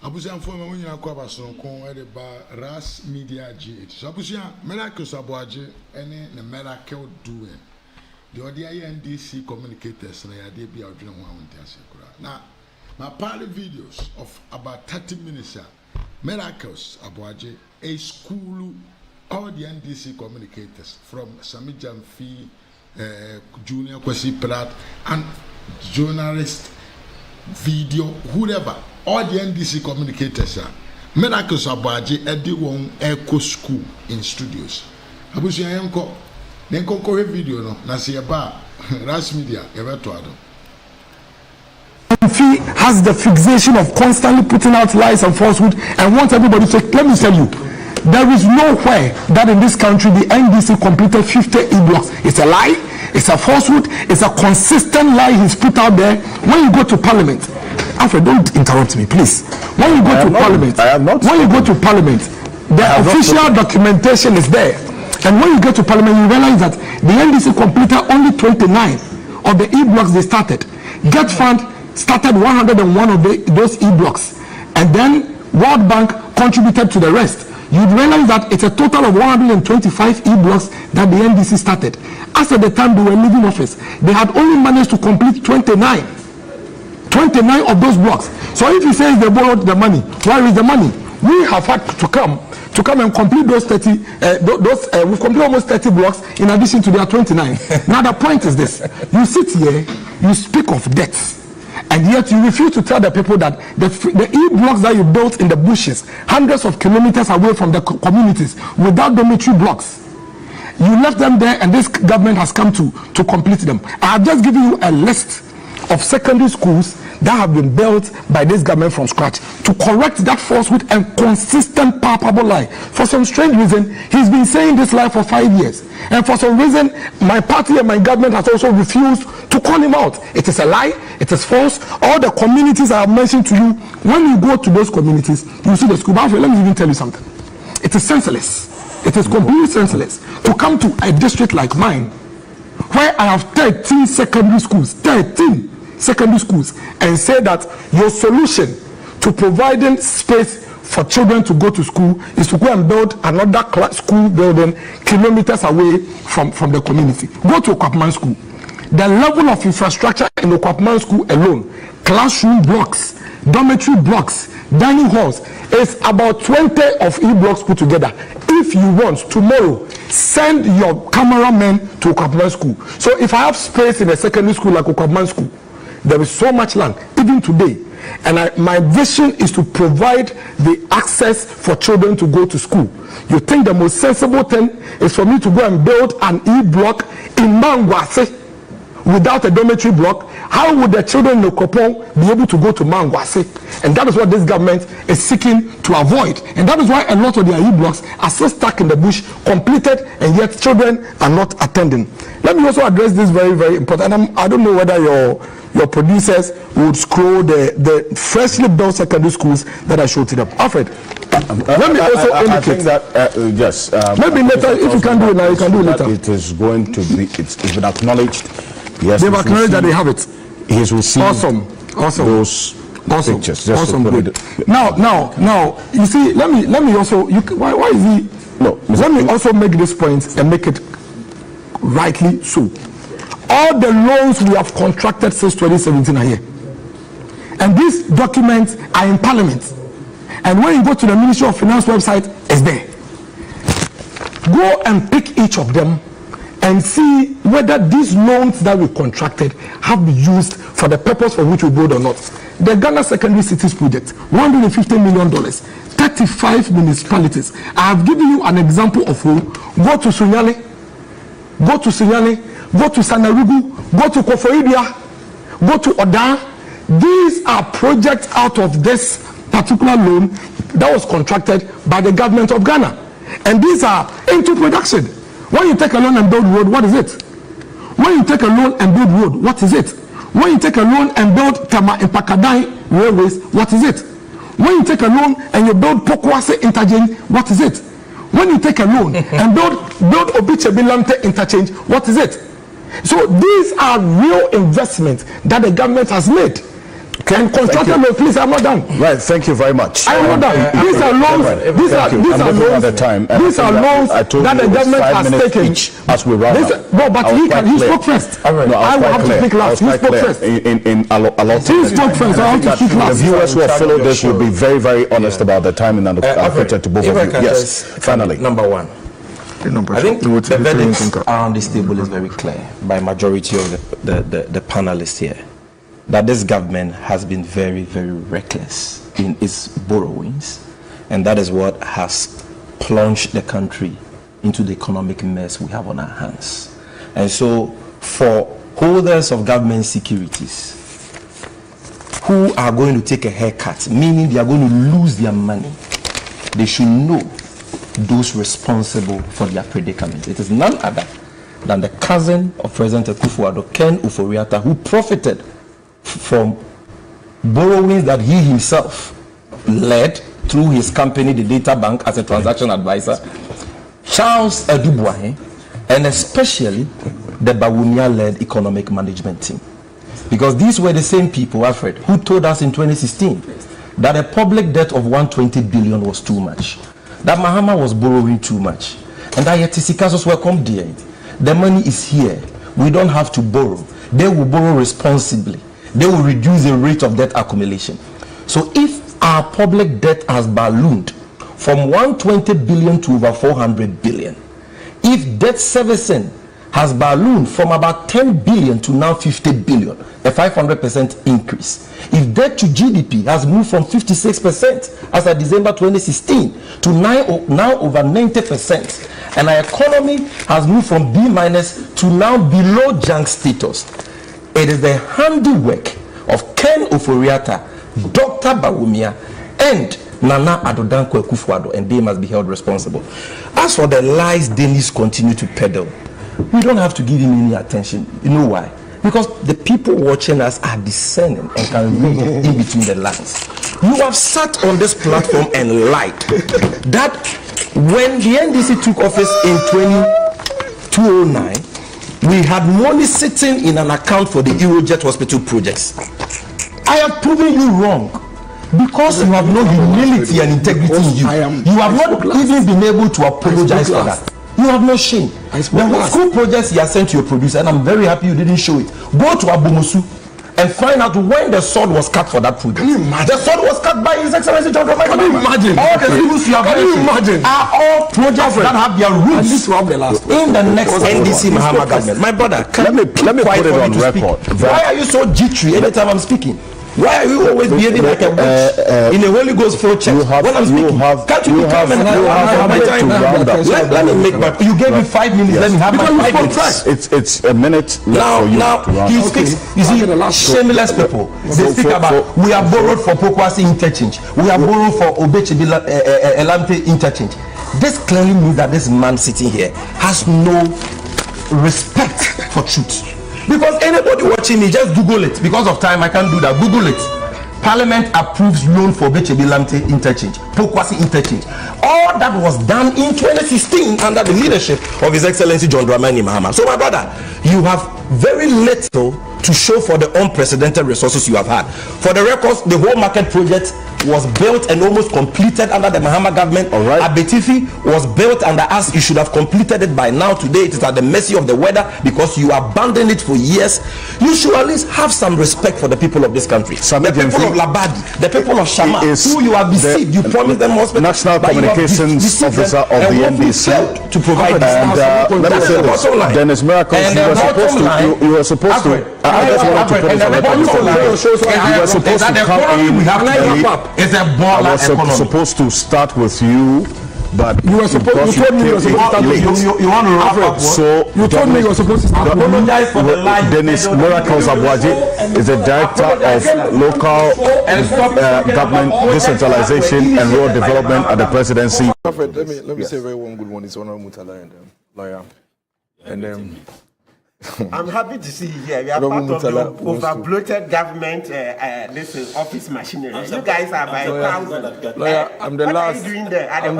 abusian for me nyina kwa basonko e de ba RAZ Media GH. So abusian miracles aboagye ene ne miracle doing. The odia NDC communicators na ya de bia odwene ho awonte ase kura. Na my pilot videos of about 30 minutes miracles aboagye a school all the NDC communicators from Sammy Gyamfy, Junior Kwesi Pratt and journalist video whoever all the NDC communicators are miracles aboagye edi won echo school in studios abusia yenko nenko ko video no na se ba RAZ Media ebeto ado. Gyamfy has the fixation of constantly putting out lies and falsehood and wants everybody to. Let me tell you, there is nowhere that in this country the NDC completed 50 e-blocks. It's a lie, it's a falsehood, it's a consistent lie he's put out there. When you go to Parliament, Alfred, don't interrupt me, please. When you go to Parliament, when you go to Parliament, the official documentation is there. And when you get to Parliament, you realize that the NDC completed only 29 of the e-blocks they started. Get Fund started 101 of those e-blocks. And then World Bank contributed to the rest. You'd realize that it's a total of 125 e-blocks that the NDC started. As at the time they were leaving office, they had only managed to complete 29 of those blocks. So if he says they borrowed the money, where is the money? We have had to come and complete those 30 we've completed almost 30 blocks in addition to their 29. Now the point is this: you sit here, you speak of debts, and yet you refuse to tell the people that the e-blocks that you built in the bushes hundreds of kilometers away from the communities without dormitory blocks, you left them there, and this government has come to complete them. I have just given you a list of secondary schools that have been built by this government from scratch to correct that falsehood and consistent palpable lie. For some strange reason, he's been saying this lie for 5 years, and for some reason my party and my government has also refused to call him out. It is a lie, it is false. All the communities I have mentioned to you, when you go to those communities, you see the school. But let me even tell you something. It is senseless, it is completely senseless to come to a district like mine where I have 13 secondary schools, 13 secondary schools, and say that your solution to providing space for children to go to school is to go and build another school building kilometers away from the community. Go to Okwapman School. The level of infrastructure in Okwapman School alone, classroom blocks, dormitory blocks, dining halls, is about 20 of e-blocks put together. If you want, tomorrow, send your cameramen to Okwapman School. So if I have space in a secondary school like Okwapman School, there is so much land, even today, and my vision is to provide the access for children to go to school. You think the most sensible thing is for me to go and build an e-block in Mangwase without a dormitory block? How would the children in Okopon be able to go to Mangwase? And that is what this government is seeking to avoid. And that is why a lot of their e-blocks are still stuck in the bush, completed, and yet children are not attending. Let me also address this very, very important. I don't know whether your producers would scroll the freshly built secondary schools that I showed to them. Alfred, let me also indicate. I think that, yes. Maybe later, if you can do it now, you can do it later. It is going to be, it's been acknowledged. Yes, they've acknowledged that they have it. He's received awesome. Those pictures. Just awesome, good. Now, you see, let me also, why is he? No. Let me also make this point and make it rightly so. All the loans we have contracted since 2017 are here, and these documents are in Parliament. And when you go to the Ministry of Finance website, it's there. go and pick each of them and see whether these loans that we contracted have been used for the purpose for which we borrowed or not. The Ghana Secondary Cities Project, $150 million, 35 municipalities. I have given you an example of who. Go to Sunyani, go to Sanarugu, go to Kofoibia, go to Oda. These are projects out of this particular loan that was contracted by the government of Ghana. And these are into production. When you take a loan and build road, what is it? When you take a loan and build road, what is it? When you take a loan and build Tama and Pakadai railways, what is it? When you take a loan and you build Pokwase interchange, what is it? When you take a loan and build Obichebilante interchange, what is it? So these are real investments that the government has made. And contractor loan, please, I'm not done. Right, thank you very much. I'm not done. These are loans. These are loans. These are loans that the government has taken. As we round up. No, but he spoke first. I will have to speak last. He spoke first. He spoke first. I have to speak last. The viewers who have followed this will be very, very honest about the timing and allocated to both of you. Yes, finally. Number one. I think the verdict around this table is very clear by majority of the panelists here, that this government has been very, very reckless in its borrowings, and that is what has plunged the country into the economic mess we have on our hands. And so for holders of government securities who are going to take a haircut, meaning they are going to lose their money, they should know those responsible for their predicament. It is none other than the cousin of President Akufo-Addo, Ken Ofori-Atta, who profited from borrowings that he himself led through his company, the Data Bank, as a transaction advisor, Charles Edubuahe, and especially the Bawumia-led economic management team. Because these were the same people, Alfred, who told us in 2016 that a public debt of 120 billion was too much, that Mahama was borrowing too much, and that Yetisicasos were come there. The money is here. We don't have to borrow. They will borrow responsibly. They will reduce the rate of debt accumulation. So if our public debt has ballooned from 120 billion to over 400 billion, if debt servicing has ballooned from about 10 billion to now 50 billion, a 500% increase, if debt to GDP has moved from 56% as of December 2016 to now over 90%, and our economy has moved from B- to now below junk status, it is the handiwork of Ken Ofori-Atta, Dr. Bawumia, and Nana Addo Dankwa Akufo-Addo, and they must be held responsible. As for the lies Dennis continue to peddle, we don't have to give him any attention. You know why? Because the people watching us are discerning and can read in between the lines. You have sat on this platform and lied that when the NDC took office in 2009, we had money sitting in an account for the Eurojet hospital projects. I have proven you wrong because you have no humility and integrity in you. You have not even been able to apologize for that. You have no shame. The school projects you have sent to your producer, and I'm very happy you didn't show it. Go to Abomosu and find out when the sword was cut for that project. Can you imagine? The sword was cut by His Excellency John Dramani. Can you imagine? All the schools you have mentioned are all projects that have their roots in the next NDC Mahama government. My brother, let me put it on record. Why are you so jittery anytime I'm speaking? Why are you always behaving like a witch in a Holy Ghost flow church when I'm speaking? Can't you come and have my time? Let me make my... You gave me 5 minutes, let me have my 5 minutes. It's a minute left for you to round. He speaks, you see, shameless people. They speak about, we have borrowed for Pokwasi interchange. We have borrowed for Obeche-Elampe interchange. This clearly means that this man sitting here has no respect for truth. Because anybody watching me, just Google it. Because of time, I can't do that. Google it. Parliament approves loan for Obeche-Elampe interchange, Pokwasi interchange. All that was done in 2016 under the leadership of His Excellency John Dramani Mahama. So, my brother, you have very little to show for the unprecedented resources you have had. For the records, the whole market project was built and almost completed under the Mahama government. All right. Abetifi was built under us. You should have completed it by now. Today it is at the mercy of the weather because you abandoned it for years. You should at least have some respect for the people of this country. The people of Labadi, the people of Shama, who you have deceived. You promised them hospital. National Communications Officer of the NDC to provide and let me say this, Dennis Miracles, you were supposed to I just want to put this on record. You were supposed to come in. I was supposed to start with you, but you were supposed. You told me you were supposed to start with you. You want to wrap up? So you told me you were supposed to start. Apologize for the lie. Dennis Miracles Aboagye is the director of local government decentralization and rural development at the presidency. Let me say a very warm good morning to Honorable Mutala and lawyer. And I'm happy to see you here. We are part of the over-bloated government this is office machinery. You guys are by thousands. Lawyer, I'm the last. What are you doing there? I'm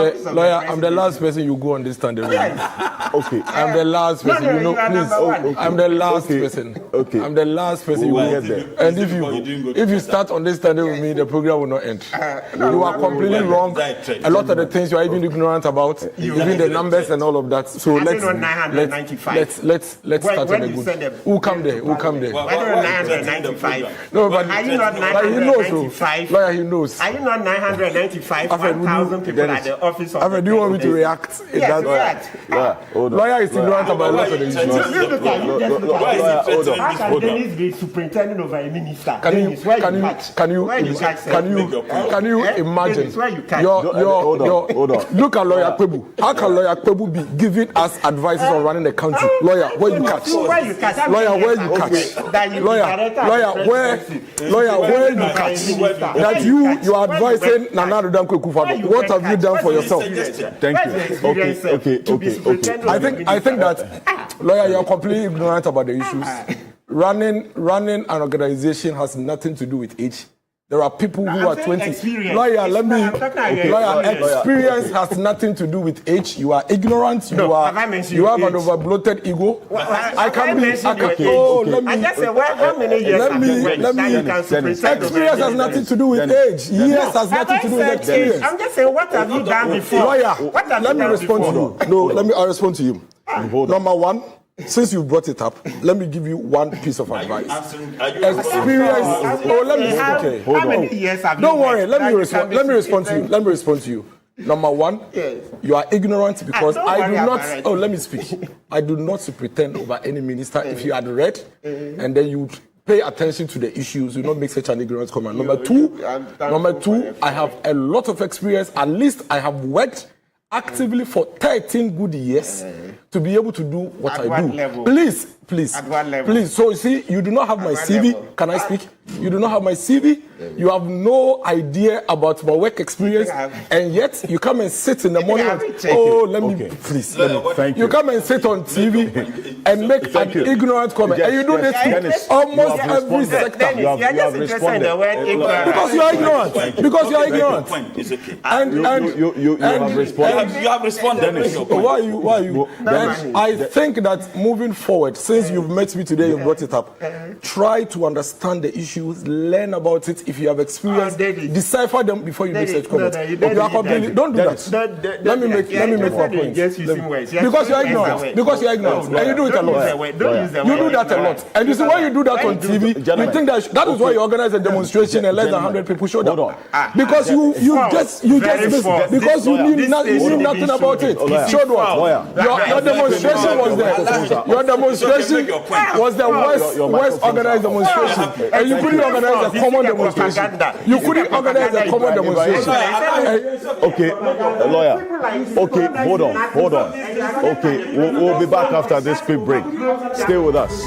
the last person you go on this stand. Okay. I'm the last person. No, please. I'm the last person. Okay. I'm the last person you will get there. And if you start on this stand with me, the program will not end. You are completely wrong. A lot of the things you are even ignorant about, even the numbers and all of that. So let's start. Who come there? Why don't 995? No, but are you not 995? Lawyer, he knows. Are you not 995? 1,000 people at the office of do you want me to react? Yes, react. Lawyer is ignorant about a lot of the issues. How can Dennis be superintendent over a minister? Can you imagine? Hold on. Look at Lawyer Kwebu. How can Lawyer Kwebu be giving us advices on running the country? Lawyer, where you catch? Lawyer, where you catch? Lawyer, where you catch? That you are advising Nana Addo Dankwa Akufo-Addo. What have you done for yourself? Thank you. Okay. I think that lawyer, you are completely ignorant about the issues. Running an organization has nothing to do with age. There are people who are 20. Lawyer, experience has nothing to do with age. You are ignorant. You have an overbloated ego. I just said, how many years experience has nothing to do with age. Years has nothing to do with experience. I'm just saying, what have you done before? Lawyer, let me respond to you. No, I'll respond to you. Number one, since you brought it up, let me give you one piece of advice. Experience. Let me. Okay. How many years have you? Don't worry. Let me respond to you. Number one, you are ignorant because I do not. Oh, let me speak. I do not pretend over any minister. If you had read, and then you pay attention to the issues, you not make such an ignorant comment. Number two, I have a lot of experience. At least I have worked actively for 13 good years to be able to do what I do. Level? Please. At what level? Please. So you see, you do not have my CV. Level? Can I speak? You do not have my CV. You have no idea about my work experience, and yet you come and sit in the morning. Thank you. You come and sit on TV and make an ignorant comment, and you do this to almost every sector. Because you are ignorant. Because you are ignorant. And you have responded. You have responded. Why are you? Then I think that moving forward, since you've met me today, you brought it up. Try to understand the issues, learn about it. If you have experience, decipher them before you make such comments. Don't do that. Let me make my point. Because you are ignorant. And you do it a lot. You do that a lot. And you see, when you do that on TV, you think that is why you organize a demonstration and less than 100 people showed up. Because you just because you knew nothing about it. Showed what? Your demonstration was there. Your demonstration was the worst organized demonstration. And you couldn't organize a common demonstration. You couldn't organize a common demonstration. Okay, lawyer. Okay, hold on. Okay, we'll be back after this quick break. Stay with us.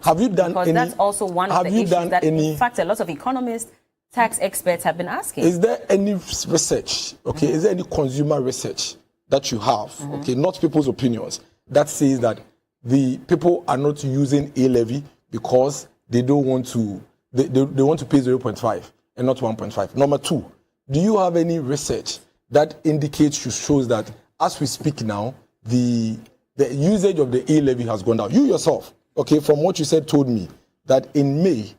Have you done because any? That's also one of the issues that, in fact, a lot of economists, tax experts have been asking. Is there any research? Okay, is there any consumer research that you have? Okay, not people's opinions that says that the people are not using A-levy because they don't want to. They want to pay 0.5 and not 1.5. Number two, do you have any research that indicates shows that as we speak now, the usage of the e-levy has gone down. You yourself, okay, from what you said, told me that in May,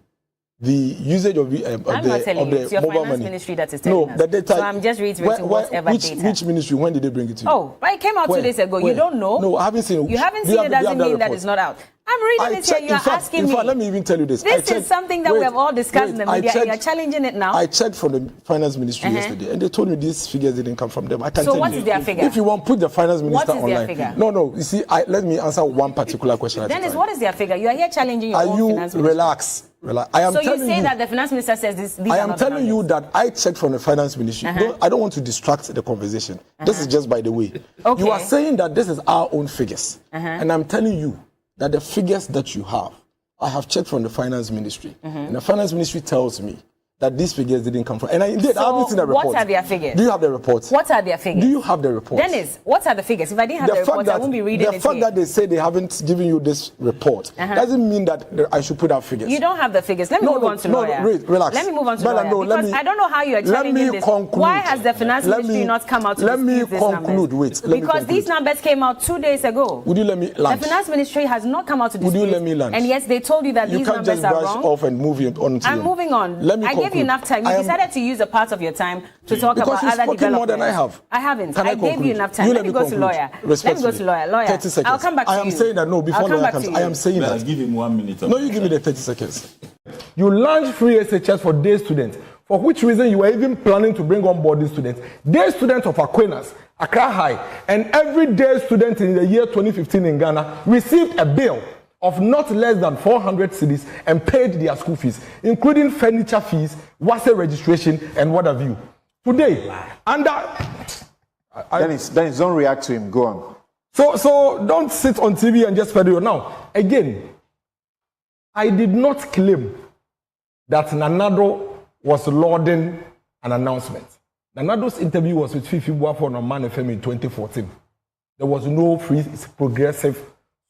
the usage of the it's your mobile finance money. ministry that is telling us. The data. So I'm just reiterating whatever data. Which ministry? When did they bring it to you? Oh, but it came out 2 days ago. You don't know? No, I haven't seen it. You haven't seen it doesn't mean that it's not out. I'm reading it here. You're asking me. Let me even tell you this. This is something that we have all discussed in the media. And you're challenging it now. I checked from the finance ministry yesterday, and they told me these figures didn't come from them. I can tell you. So what is their figure? If you want, put the finance minister online. What is their figure? No. You see, let me answer one particular question. Dennis, what is their figure? You are here challenging your own finance minister. Relax. I am so telling you say that the finance minister says this. I am telling you that I checked from the finance ministry. I don't want to distract the conversation. This is just by the way. Okay. You are saying that this is our own figures, and I'm telling you that the figures that you have, I have checked from the finance ministry, and the finance ministry tells me that these figures didn't come from. And indeed, I haven't seen the report. What are their figures? Do you have the reports? What are their figures? Do you have the reports? Dennis, what are the figures? If I didn't have the reports, I won't be reading it. The fact that they say they haven't given you this report doesn't mean that I should put out figures. You don't have the figures. Let me move on to lawyer. Relax. Let me move on to lawyer. Because I don't know how you are challenging this. Why has the finance ministry not come out to dispute these numbers? Because these numbers came out 2 days ago. Would you let me land? The finance ministry has not come out to dispute. Would you let me land? And yes, they told you that these numbers are wrong. You can't just brush off and move on. I'm moving on. I gave you enough time. You decided to use a part of your time to talk about other developments. More than I have. I haven't. I gave you enough time. Let me go to lawyer. Let me go to lawyer. 30 seconds. I'll come back to you. I am saying that no, before lawyer comes, I am saying that. I'll give him 1 minute. No, you give me the 30 seconds. You launched free SHS for day students, for which reason you were even planning to bring on board these students. Day students of Aquinas, Accra High, and every day student in the year 2015 in Ghana received a bill of not less than 400 cedis and paid their school fees, including furniture fees, WASE registration, and what have you. Today, under... Dennis, don't react to him. Go on. So don't sit on TV and spread it. Now, again, I did not claim that Nanado was lauding an announcement. Nanado's interview was with Fifi Buafo on Man FM in 2014. There was no progressive,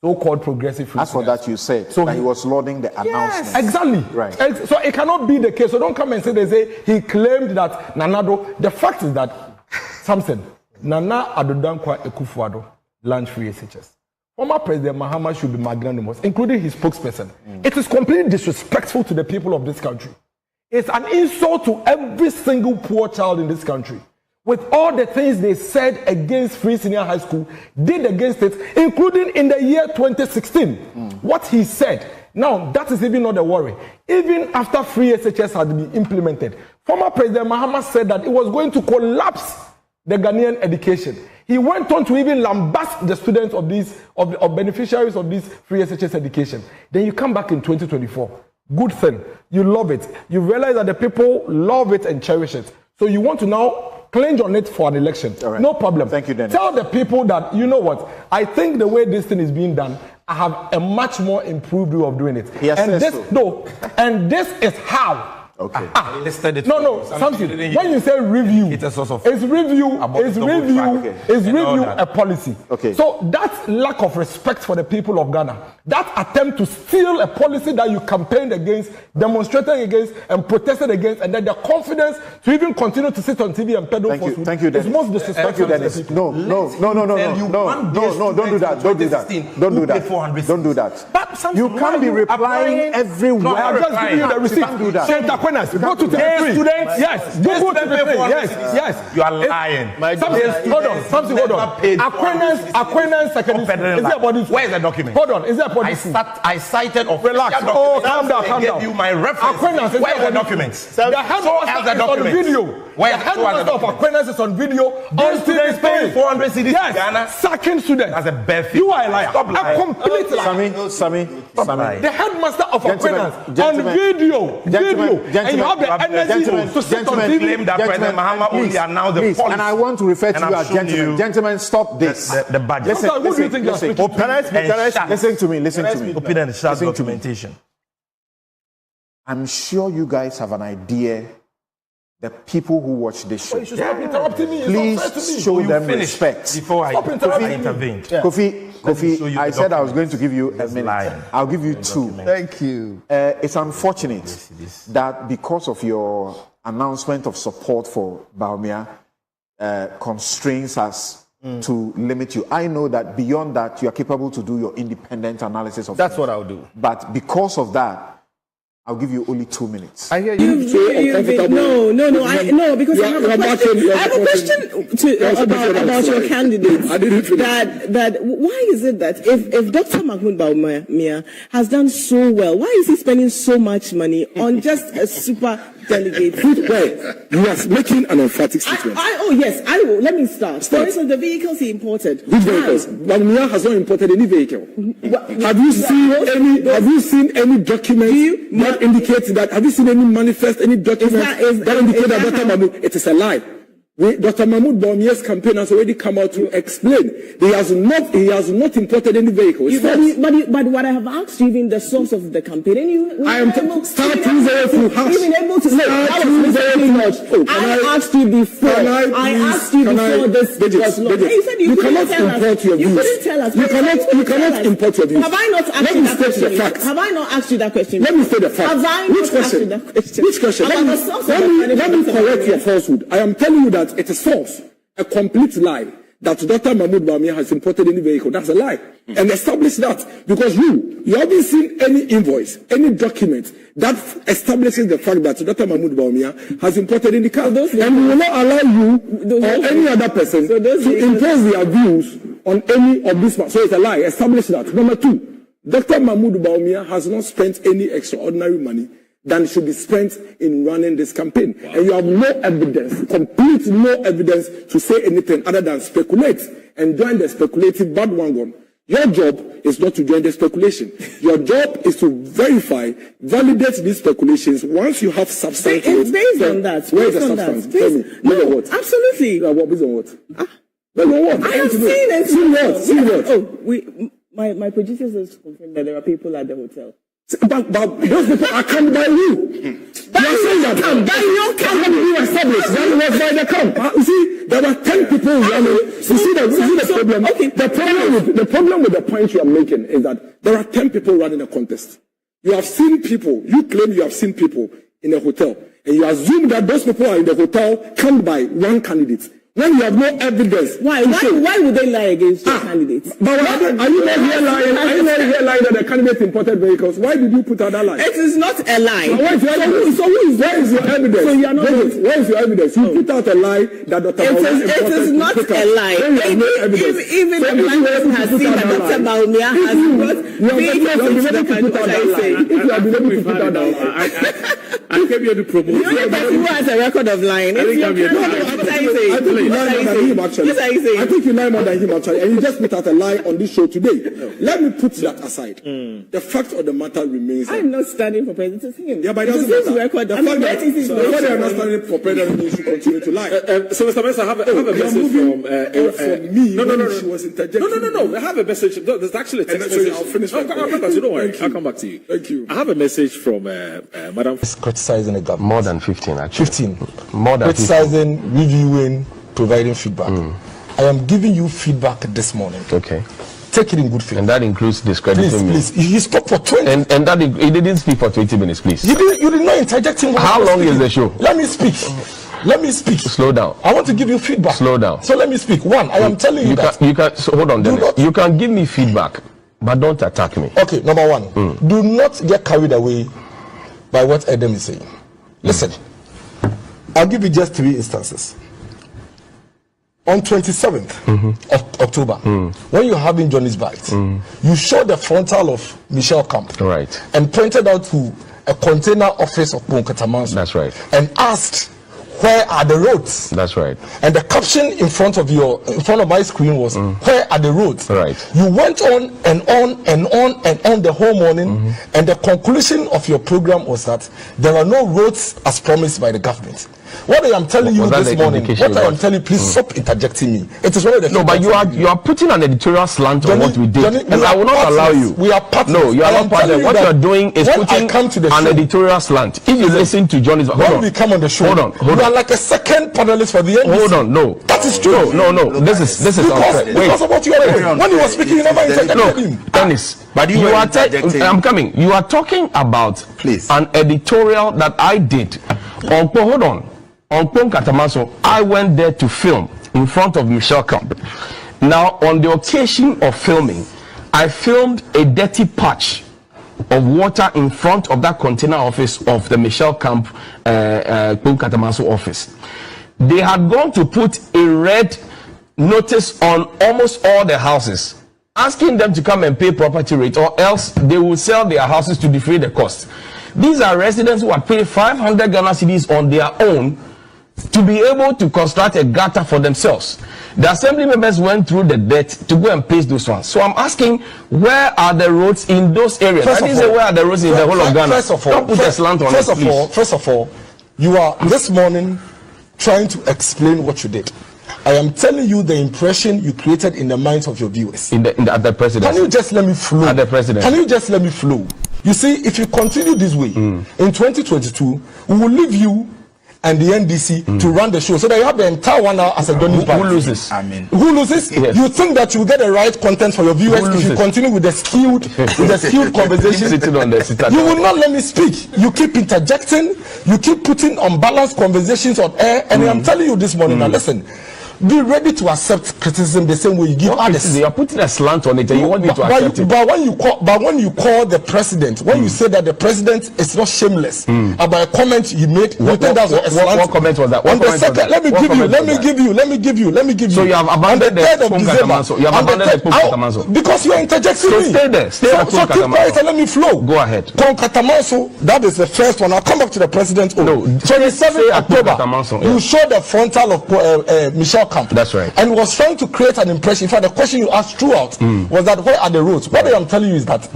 so-called progressive free. As for that, you said so that he was lauding the announcement. Exactly. Right. So it cannot be the case. So don't come and say he claimed that Nanado. The fact is that Samson, Nana Adodankwa Ekufuado launched free SHS. Former President Mahama should be magnanimous, including his spokesperson. It is completely disrespectful to the people of this country. It's an insult to every single poor child in this country. With all the things they said against free senior high school, did against it, including in the year 2016. What he said, now that is even not a worry. Even after free SHS had been implemented, former President Mahama said that it was going to collapse the Ghanaian education. He went on to even lambast the students of these of beneficiaries of this free SHS education. Then you come back in 2024. Good thing. You love it. You realize that the people love it and cherish it. So you want to now clinch on it for an election. Right. No problem. Thank you, Dennis. Tell the people that, you know what, I think the way this thing is being done, I have a much more improved way of doing it. Yes, and this, so. No, and this is how. Okay. No, something. When you say review, it's a source of. It's review a policy. Okay. So that lack of respect for the people of Ghana, that attempt to steal a policy that you campaigned against, demonstrated against, and protested against, and then the confidence to even continue to sit on TV and peddle falsehood. Thank you, Dennis. It's most disrespectful to the people. No, don't do that. Don't do that. Don't do that. You can't be replying everywhere. I'm just giving you the receipt. Do that. Go to the students. Yes. Go to the Yes. You are lying. Hold on. Aquinas secondary school. Is there a body? Where is the document? Hold on. Is there a body? I cited of. Relax. Oh, calm down. I gave you my reference. Aquinas. Where is the document? The headmaster is on video. The headmaster of Aquinas is on video. All students paying 400 cedis. Yes. Sacking students. That's a bad You are a liar. Stop lying. A complete liar. Sammy. The headmaster of Aquinas on video. And you have the energy to sit on TV. Claim that President Mahama only announced the policy. And I want to refer to you as gentlemen. Gentlemen, stop this. The budget. Who do you think you're speaking to? Listen to me. Open and shut documentation. I'm sure you guys have an idea. The people who watch this show, stop interrupting me. Please show them respect. Before I intervened. Kofi, I said I was going to give you a minute. I'll give you 2. Thank you. It's unfortunate that because of your announcement of support for Bawumia, constraints us to limit you. I know that beyond that, you are capable to do your independent analysis of That's things. what I'll do. But because of that, I'll give you only 2 minutes. I hear you. No, because I have a question about your candidates. That why is it that if Dr. Mahmoud Bawumia has done so well, why is he spending so much money on just a super delegate? You are making an emphatic statement. Yes, I will. Let me start. For instance, the vehicles he imported. Which vehicles? Bawumia has not imported any vehicle. Have you seen any document that indicates that? Have you seen any manifest, any document that indicates that Dr. Mahmoud? It is a lie. Dr. Mahmoud Bawumia's campaign has already come out to explain he has not imported any vehicles. But what I have asked you, even the source of the campaign, I am start 202 hash. Even able to say I asked you before. I asked you before this was not. You said you cannot import your views. You couldn't tell us. You cannot import your views. Have I not asked you that question? Have I not asked you that question? Let me say the fact. Have I not asked you that question? Which question? Let me correct your falsehood. I am telling you that it is false, a complete lie, that Dr. Mahmoud Bawumia has imported any vehicle. That's a lie. And establish that, because you haven't seen any invoice, any document that establishes the fact that Dr. Mahmoud Bawumia has imported any car. And we will not allow you or any other person to impose their views on any of these. So it's a lie. Establish that. Number 2, Dr. Mahmoud Bawumia has not spent any extraordinary money than should be spent in running this campaign. Wow. And you have no evidence, complete no evidence to say anything other than speculate and join the speculative bandwagon. Your job is not to join the speculation. Your job is to verify, validate these speculations. Once you have substance. It's based on that. Where is the substance? Tell me. No, what? Absolutely. Based on what? Based on what? I have seen it. See what? My producers has confirmed that there are people at the hotel. But those people are come by you. You are saying that by your camp you established. That was by the camp. You see, there were 10 people running. You see the problem. Okay. The problem with the point you are making is that there are 10 people running a contest. You have seen people. You claim you have seen people in a hotel, and you assume that those people are in the hotel come by one candidate. When you have no evidence. Why would they lie against your candidates? But are you not here lying? Are you not here lying that the candidate imported vehicles? Why did you put out that lie? It is not a lie. Where is your evidence? So you are not. Where is your evidence? You put out a lie that Dr. Bawumia imported. It is not a lie. Even the plaintiff has seen that Dr. Bawumia has brought vehicles into the country. If you have been able to put out that lie. I came here to promote. The only person who has a record of lying is your candidate. I think you lie more than him actually, and you just put out a lie on this show today. Let me put that aside. The fact of the matter remains. I'm not standing for president. It's him. Yeah, but it doesn't matter. Record the fact that you are not standing for president, you should continue to lie. So, Mr. Mensah, I have a message from me. No. She was interjecting. No. I have a message. There's actually a text message. I'll finish. Don't worry. I'll come back to you. Thank you. I have a message from Madam. Criticizing the government. More than 15, actually. 15. More than 15. Criticizing, reviewing, providing feedback. I am giving you feedback this morning. Okay. Take it in good faith. And that includes discrediting me. Please. He spoke for 20. And that he didn't speak for 20 minutes, please. You did not interject him. How long is the show? Let me speak. Slow down. I want to give you feedback. Slow down. So let me speak. One, I am telling you that. You can. So hold on, Dennis. You can give me feedback, but don't attack me. Okay, number one. Do not get carried away by what Adam is saying. Listen, I'll give you just 3 instances. On 27th of October, when you're having Johnny's Bite, you showed the frontal of Michelle Camp, right, and pointed out to a container office of Bonkatamanso. That's right. And asked, where are the roads? That's right. And the caption in front of my screen was, where are the roads? Right. You went on and on the whole morning, and the conclusion of your program was that there are no roads as promised by the government. What I am telling you this morning, please stop interjecting me. It is one of the but you are putting an editorial slant on what we did, and I will not allow you. We are partners. No, you are not partners. What you are doing is putting an editorial slant. If you listen to Johnny's, when we come on the show, you are like a second panelist for the NBC. Hold on, no, that is true. No, this is unfair. Because of what you are doing. When he was speaking, you never interjected him. Dennis, but you are I'm coming. You are talking about an editorial that I did. Hold on. On Pon Katamaso, I went there to film in front of Michelle Camp. Now, on the occasion of filming, I filmed a dirty patch of water in front of that container office of the Michelle Camp Katamaso office. They had gone to put a red notice on almost all the houses, asking them to come and pay property rate, or else they will sell their houses to defray the cost. These are residents who had paid 500 Ghana cedis on their own to be able to construct a gutter for themselves. The assembly members went through the debt to go and place those ones. So I'm asking, where are the roads in those areas? I didn't say where are the roads in the whole of Ghana. Don't put a slant on it, please. First of all, you are this morning trying to explain what you did. I am telling you the impression you created in the minds of your viewers. At the president. Can you just let me flow? At the president. Can you just let me flow? You see, if you continue this way, in 2022, we will leave you and the NDC to run the show, so that you have the entire 1 hour as a donor. Who loses? Who loses? Yes. You think that you get the right content for your viewers if you continue with the skewed conversation? You will not let me speak. You keep interjecting. You keep putting unbalanced conversations on air. And I'm telling you this morning, now listen. Be ready to accept criticism the same way you give others. You are putting a slant on it, and you want me to accept it. But when you call the president, when you say that the president is not shameless about a comment he made, you think that's a slant. What comment was that? On the second, let me give you. So you have abandoned the Katamaso. You have abandoned the Katamaso because you are interjecting me. So stay there. Stay at Katamaso. So keep quiet and let me flow. Go ahead. Katamaso, that is the first one. I'll come back to the president. No, 27th October. You showed the frontal of Michelle Camp. That's right. And was trying to create an impression. In fact, the question you asked throughout was that where are the roads? What I am telling you is that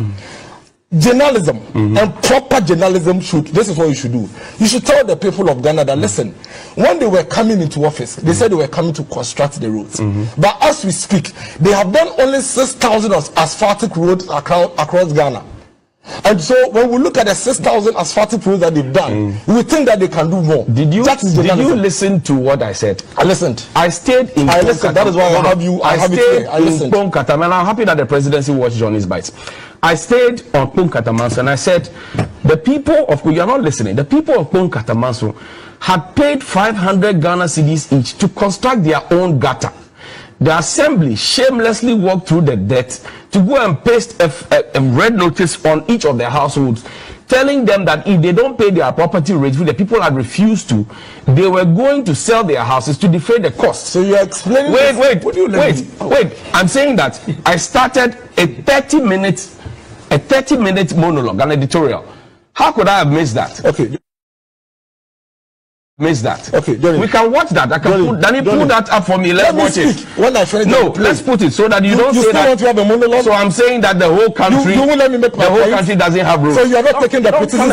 journalism and proper journalism this is what you should do. You should tell the people of Ghana that listen, when they were coming into office, they said they were coming to construct the roads. But as we speak, they have done only 6,000 asphaltic roads across Ghana. And so when we look at the 6,000 asphaltic roads that they've done, we think that they can do more. Did you listen to what I said? I listened. I stayed in I listened. That is why I have you. I stayed in Pom Katam, and I'm happy that the presidency watched Johnny's Bites. I stayed on Pom Katamanso, and I said, the people of you are not listening. The people of Pom Katamanso had paid 500 Ghana cedis each to construct their own gutter. The assembly shamelessly walked through the debt to go and paste a red notice on each of their households, telling them that if they don't pay their property rates, which the people had refused to, they were going to sell their houses to defray the cost. So you're explaining. Wait. I'm saying that I started a 30-minute monologue, an editorial. How could I have missed that? Okay. Miss that. Okay, Johnny. We can watch that. I can pull that up for me. Let's watch it. When I finish, let's put it so that you don't say that. Want to have a monologue? So I'm saying that the whole country, you won't let me make my the whole country doesn't have rules. So you are not taking the criticism.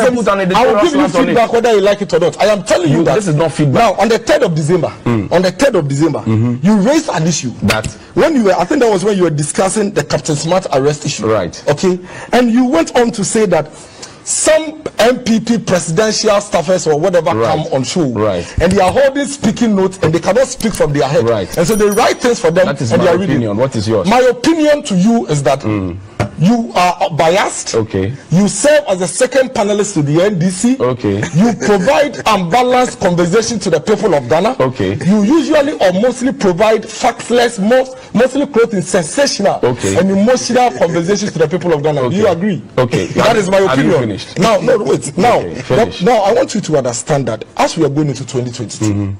I will give you feedback whether you like it or not. I am telling you that this is not feedback. Now, on the 3rd of December, you raised an issue that when you were, I think that was when you were discussing the Captain Smart arrest issue. Right. Okay, and you went on to say that some MPP presidential staffers or whatever come on show, and they are holding speaking notes and they cannot speak from their head, and so they write things for them. That is and my opinion. What is yours? My opinion to you is that you are biased. Okay. You serve as a second panelist to the NDC. Okay. You provide unbalanced conversation to the people of Ghana. Okay. You usually or mostly provide factless, mostly clothed in sensational and emotional conversations to the people of Ghana. Do you agree? Okay. That is my opinion. Have you finished? Now, no, wait. Now, okay, now I want you to understand that as we are going into 2022,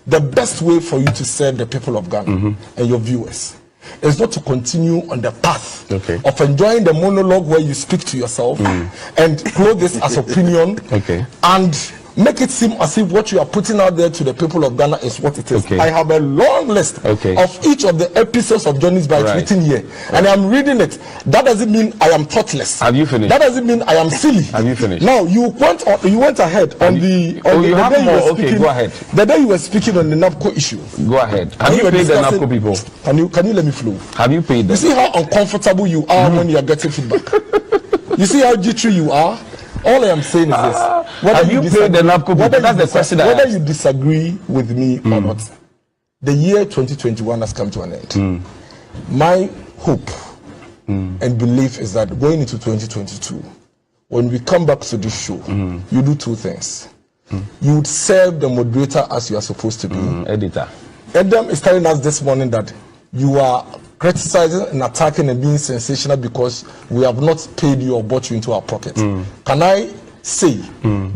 the best way for you to serve the people of Ghana and your viewers is not to continue on the path of enjoying the monologue where you speak to yourself and clothe this as opinion and make it seem as if what you are putting out there to the people of Ghana is what it is. I have a long list of each of the episodes of Johnny's Bites written here, and I'm reading it. That doesn't mean I am thoughtless. Have you finished? That doesn't mean I am silly. Have you finished? Now you went ahead on the you have more. Okay, go ahead. The day you were speaking on the NABCO issue. Go ahead. Have you paid the NABCO people? Can you let me flow? Have you paid them? You see how uncomfortable you are when you are getting feedback. You see how jittery you are. All I am saying is this: have you paid the NABCO people? That's the question. Whether you disagree with me or not, the year 2021 has come to an end. My hope and belief is that going into 2022, when we come back to this show, you do two things. You would serve the moderator as you are supposed to be. Editor. Adam is telling us this morning that you are criticizing and attacking and being sensational because we have not paid you or bought you into our pocket. Can I say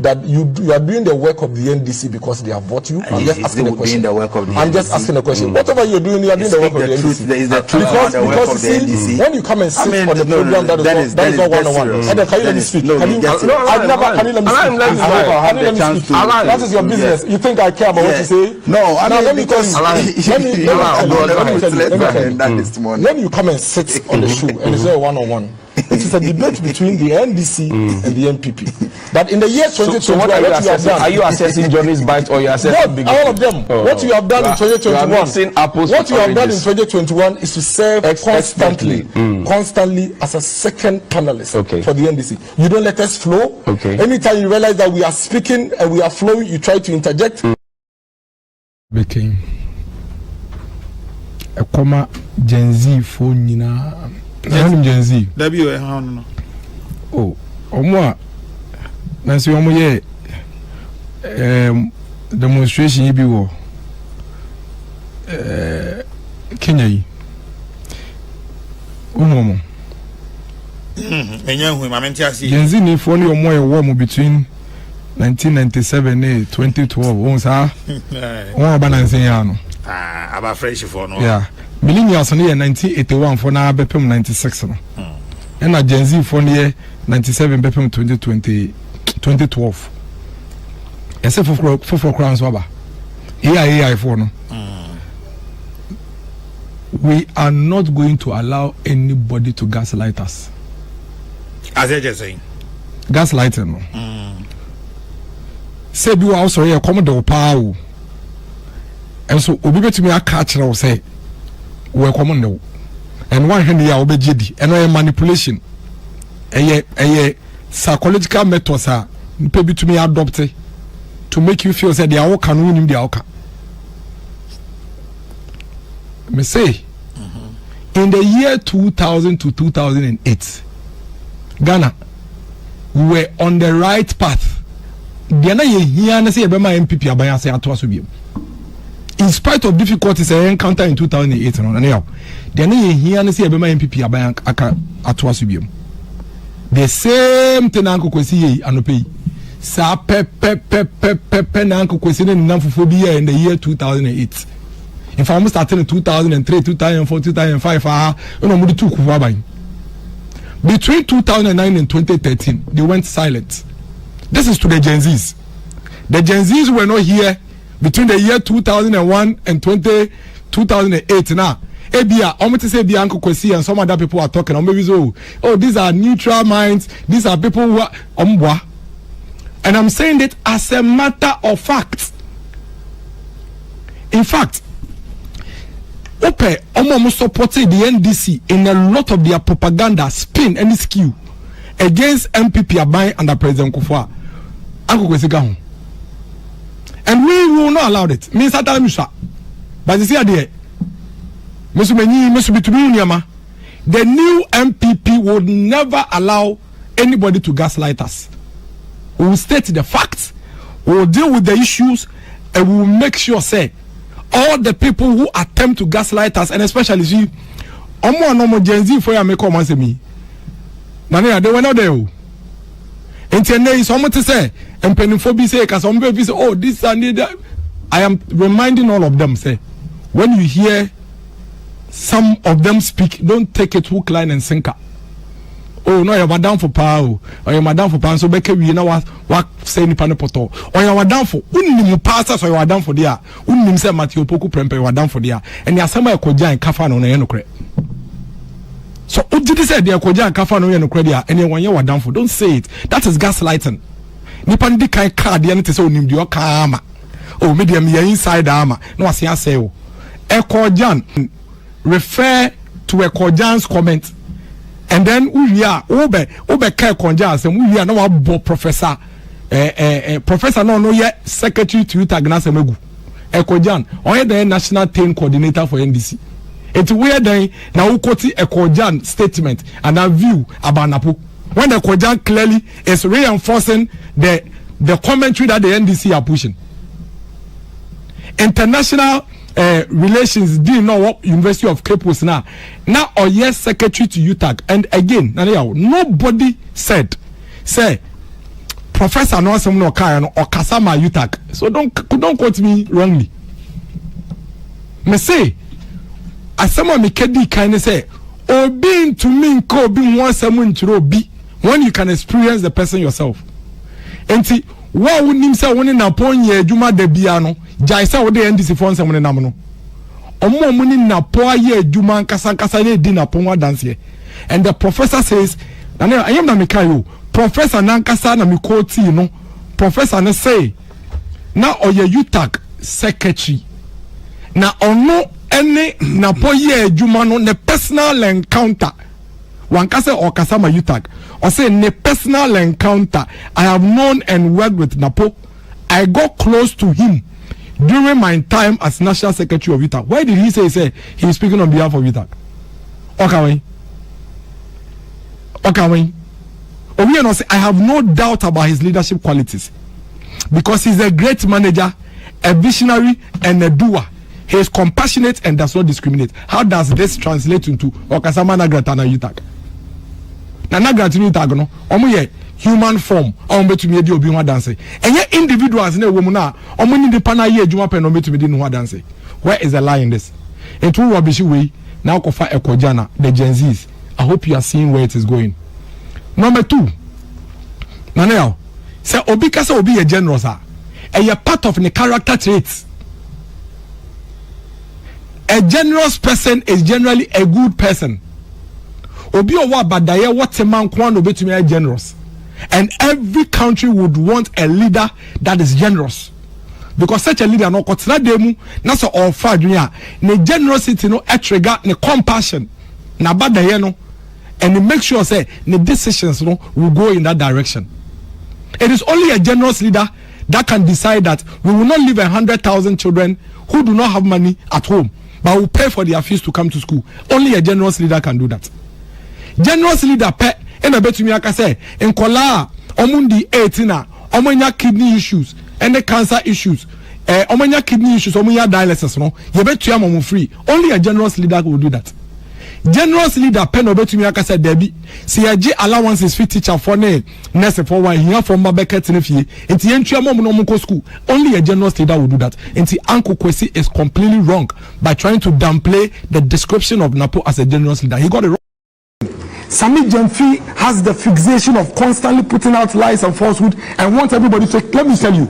that you are doing the work of the NDC because they have bought you? I'm just asking a question. I'm just asking a question. Whatever you're doing, you are doing the work of the NDC. Because when you come and sit on the program, that is not one-on-one. And then can you let me speak? Can you let me speak? That is your business. You think I care about what you say? No. Let me when you come and sit on the show and it's a one-on-one, it is a debate between the NDC and the NPP. That in the year 2021, so what are you assessing Johnny's bite or you assessing all of them? What you have done in 2021, what you have done in 2021 is to serve constantly as a second panelist for the NDC. You don't let us flow. Anytime you realize that we are speaking and we are flowing, you try to interject. Became a comma Gen Z phone, Gen Z. Oh, Omwa. Nancy Omoye demonstration yi bi wo Kenya yi umomo enya hu ma menti asi Gen Z ni fo ni omo e wo mo between 1997 and 2012 won sa won aba nansen ya no aba fresh for no yeah millennials no ye 1981 for na bepem 96 no na Gen Z for ni 97 bepem 2012 ese for crowns waba AI for no we are not going to allow anybody to gaslight us. As I just saying gaslighting no say bi wa so ye come do pa o and so obi betumi aka kire o say we come no and one hand ya obejedi and no manipulation eye psychological methods are people to me adopted to make you feel that they are all can win in the outcome. Me say in the year 2000 to 2008 Ghana we were on the right path. Diana ye here na say e be ma MPP aban say ato aso biem. In spite of difficulties I encounter in 2008 no na Diana ye here na say e be ma MPP aban aka ato aso biem. The same thing Uncle Kwesi ye anope sa pe na Uncle Kwesi ne namfofo bi in the year 2008. In fact, we started in 2003, 2004, 2005. Between 2009 and 2013, they went silent. This is to the Gen Zs. The Gen Zs were not here between the year 2001 and 2008. Now, Ebia, almost say the Uncle Kwesi and some other people are talking. Oh, these are neutral minds. These are people who are and I'm saying it as a matter of fact. In fact, Omo supported the NDC in a lot of their propaganda, spin and skew against MPP Abai under President Kufuor. And we will not allow it. Means that but you see the new MPP would never allow anybody to gaslight us. We will state the facts, we will deal with the issues, and we will make sure say all the people who attempt to gaslight us, and especially see Omo Gen Z for me come and say me. Nana they were not there. And today someone to say and penophobe say cause some people say oh this and that. I am reminding all of them say when you hear some of them speak, don't take it hook, line and sinker. Oh no, you're madam for power, or you're madam for power. So beke we na what say ni pane poto. Or you're madam for unnimu pastor, so you're madam for there. Unnim say Matthew Poku prempe you're madam for there. And you're somewhere koja and kafa no no kre. So ujidi say there koja and kafa no kre there. And you're madam for. Don't say it. That is gaslighting. Nipa ndi kai card ya nite say unim di okama. Oh medium ya inside ama. No asiya say o. Ekojan refer to Ekojan's comment. And then we are Obe Kai Konjas and we are now a professor professor no yet secretary to Utagnasa Megu Ekojan or the national team coordinator for NDC. It's weird then now Ukoti Ekojan statement and a view about Napo when the Ekojan clearly is reinforcing the commentary that the NDC are pushing. International relations dean no University of Cape Coast now or yes secretary to UTAG. And again nobody said say Professor no asem no kai no or kasama UTAG. So don't quote me wrongly. Me say asema me kedi kind say obi to me ko obi one asem ntiro obi when you can experience the person yourself. Enti wa wonim say woni na ponye adwuma da bia no jai say wo de NDC fo nsem ne nam no omo ni na po aye adwuma nkasa na di na pon wa dance. And the professor says na I am na me kai o professor nankasa na me quote no professor na say na oye UTAG secretary na ono ene na po ye adwuma no ne personal encounter wankasa or kasama UTAG or say ne personal encounter I have known and worked with Napo. I got close to him during my time as National Secretary of UTAG. Why did he say he is speaking on behalf of UTAG? Okay. I have no doubt about his leadership qualities because he's a great manager, a visionary, and a doer. He is compassionate and does not discriminate. How does this translate into Okasama Nagratana UTAG? Nana Gratinu UTAG no, omo ye human form, omo betumi di obi ho dance. Enye individuals na wo mu na, omo ni de pana ye adwuma pe no betumi di no ho dance. Where is the lie in this? Into rubbish way now kofa ekojana the Gen Zs. I hope you are seeing where it is going. Number 2. Nanel, say obi kasa obi a generous a part of the character traits. A generous person is generally a good person. Obi owa badaye what a man kwan obetumi a generous. And every country would want a leader that is generous. Because such a leader no kotsina demu na so ofa adwene ne generosity no trigger ne compassion na badaye no and it makes sure say the decisions no will go in that direction. It is only a generous leader that can decide that we will not leave 100,000 children who do not have money at home but will pay for their fees to come to school. Only a generous leader can do that. Generous leader pe ena betumi aka say enkola omundi 18 omunya kidney issues and the cancer issues omunya kidney issues omunya dialysis no ye betu am free. Only a generous leader will do that. Generous leader pen obetumi aka say debi si age allowances fit teacher for ne nurse for one here from babeket ne fie enti entwa mom no mko school. Only a generous leader will do that. Enti Uncle Kwesi is completely wrong by trying to downplay the description of Napo as a generous leader. He got it wrong. Sammy Gyamfy has the fixation of constantly putting out lies and falsehood and wants everybody to let me tell you,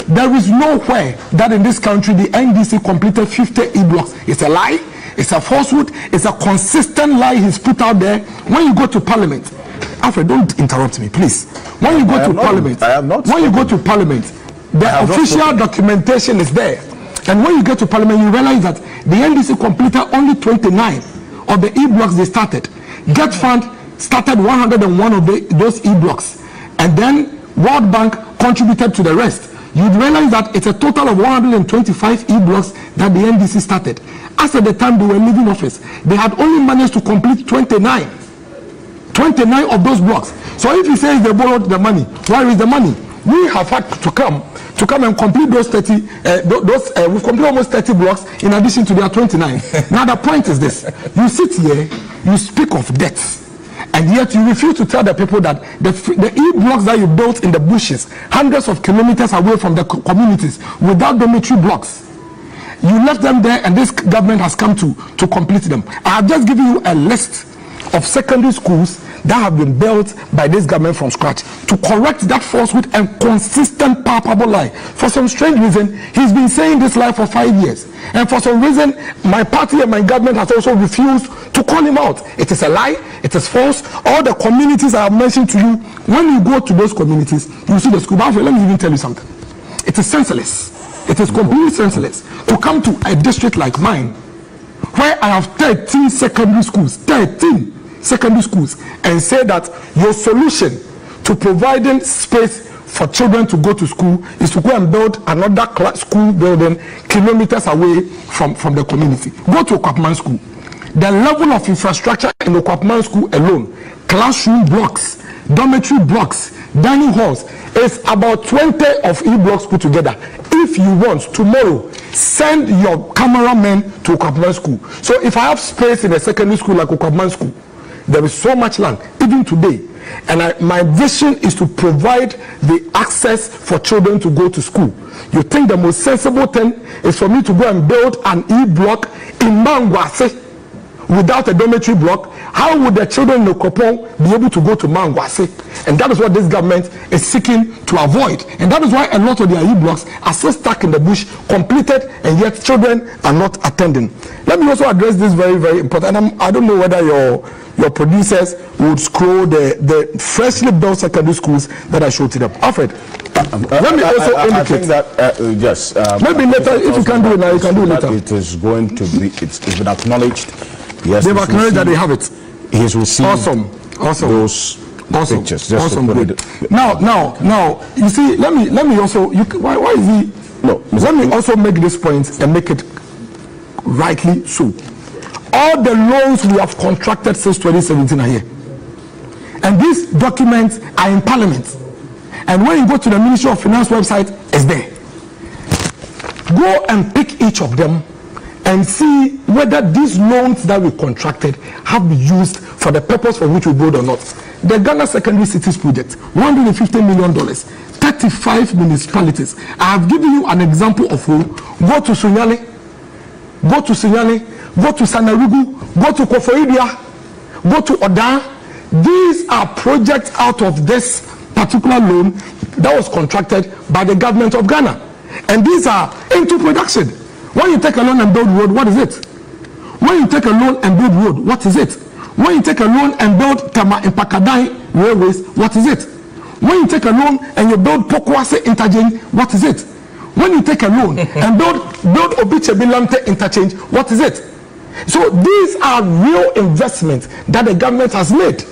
there is nowhere that in this country the NDC completed 50 e-blocks. It's a lie, it's a falsehood, it's a consistent lie he's put out there. When you go to parliament, Alfred, don't interrupt me, please. When you go to parliament, the official documentation is there. And when you get to parliament, you realize that the NDC completed only 29 of the e-blocks they started. Get Fund started 101 of those e-blocks, and then World Bank contributed to the rest. You'd realize that it's a total of 125 e-blocks that the NDC started. As at the time they were leaving office, they had only managed to complete 29 of those blocks. So if he says they borrowed the money, where is the money? We have had to come and complete those 30 we've completed almost 30 blocks in addition to their 29. Now the point is this: you sit here, you speak of debts, and yet you refuse to tell the people that the e-blocks that you built in the bushes hundreds of kilometers away from the communities without dormitory blocks, you left them there, and this government has come to complete them. I have just given you a list of secondary schools that have been built by this government from scratch to correct that falsehood and consistent palpable lie. For some strange reason, he's been saying this lie for 5 years, and for some reason my party and my government has also refused to call him out. It is a lie, it is false. All the communities I have mentioned to you, when you go to those communities, you see the school. But let me even tell you something. It is senseless, it is completely senseless to come to a district like mine where I have 13 secondary schools, and say that your solution to providing space for children to go to school is to go and build another school building kilometers away from the community. Go to Okwapman School. The level of infrastructure in Okwapman School alone, classroom blocks, dormitory blocks, dining halls, is about 20 of e-blocks put together. If you want tomorrow, send your cameramen to Okapman school. So if I have space in a secondary school like Okapman school, there is so much land, even today. And my vision is to provide the access for children to go to school. You think the most sensible thing is for me to go and build an E-block in Mangwase without a dormitory block? How would the children in Okopon be able to go to Mangwase? And that is what this government is seeking to avoid. And that is why a lot of their E-blocks are still stuck in the bush, completed, and yet children are not attending. Let me also address this very, very important. I don't know whether your producers would scroll the freshly built secondary schools that I showed to them. Alfred, let me also indicate. I think that, yes. Maybe later, if you can do it now, you can do it later. It is going to be, it's been acknowledged. Yes, they've acknowledged that they have it. He has received those pictures. Just awesome, good. Now, you see, let me also, why is he? No. Let me also make this point and make it rightly so. All the loans we have contracted since 2017 are here. And these documents are in Parliament. And when you go to the Ministry of Finance website, it's there. Go and pick each of them and see whether these loans that we contracted have been used for the purpose for which we build or not. The Ghana Secondary Cities Project, $150 million, 35 municipalities. I have given you an example of who. Go to Sunyani, go to Sanarugu, go to Kofoidia, go to Oda. These are projects out of this particular loan that was contracted by the government of Ghana. And these are into production. When you take a loan and build road, what is it? When you take a loan and build road, what is it? When you take a loan and build Tama and Pakadai railways, what is it? When you take a loan and you build Pokwase interchange, what is it? When you take a loan and build Obichebilante interchange, what is it? So these are real investments that the government has made.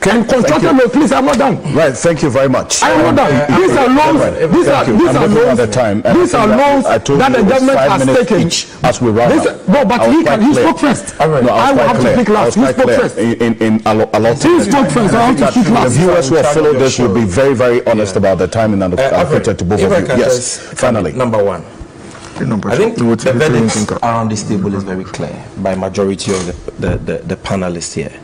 And contractor loan, please, I'm not done. Right, thank you very much. I am not done. These are loans. These are loans that the government has taken. As we run no, but he spoke first. I will have to speak last. He spoke first. He spoke first. I have to speak last. The viewers who have followed this will be very, very honest about the timing and allocated to both of you. Yes, finally. Number one. I think the verdict around this table is very clear by majority of the panelists here,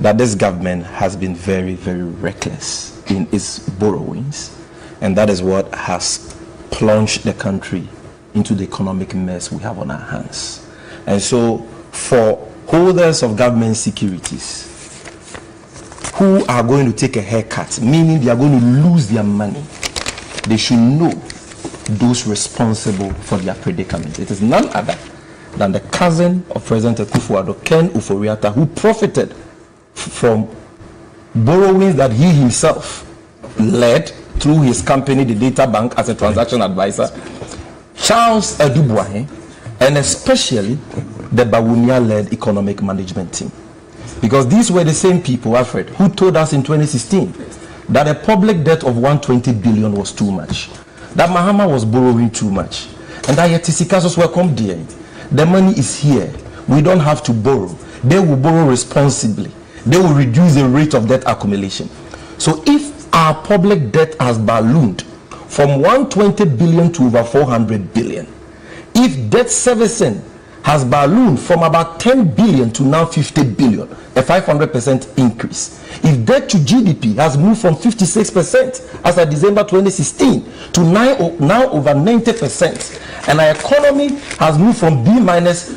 that this government has been very, very reckless in its borrowings, and that is what has plunged the country into the economic mess we have on our hands. And so for holders of government securities who are going to take a haircut, meaning they are going to lose their money, they should know those responsible for their predicament. It is none other than the cousin of President Akufo-Addo, Ken Ofori-Atta, who profited from borrowings that he himself led through his company, the Data Bank, as a transaction advisor, Charles Adubuahe, and especially the Bawumia-led economic management team. Because these were the same people, Alfred, who told us in 2016 that a public debt of 120 billion was too much, that Mahama was borrowing too much, and that Yetisicasos were come there. The money is here. We don't have to borrow. They will borrow responsibly. They will reduce the rate of debt accumulation. So if our public debt has ballooned from 120 billion to over 400 billion, if debt servicing has ballooned from about 10 billion to now 50 billion, a 500% increase, if debt to GDP has moved from 56% as of December 2016 to now over 90%, and our economy has moved from B-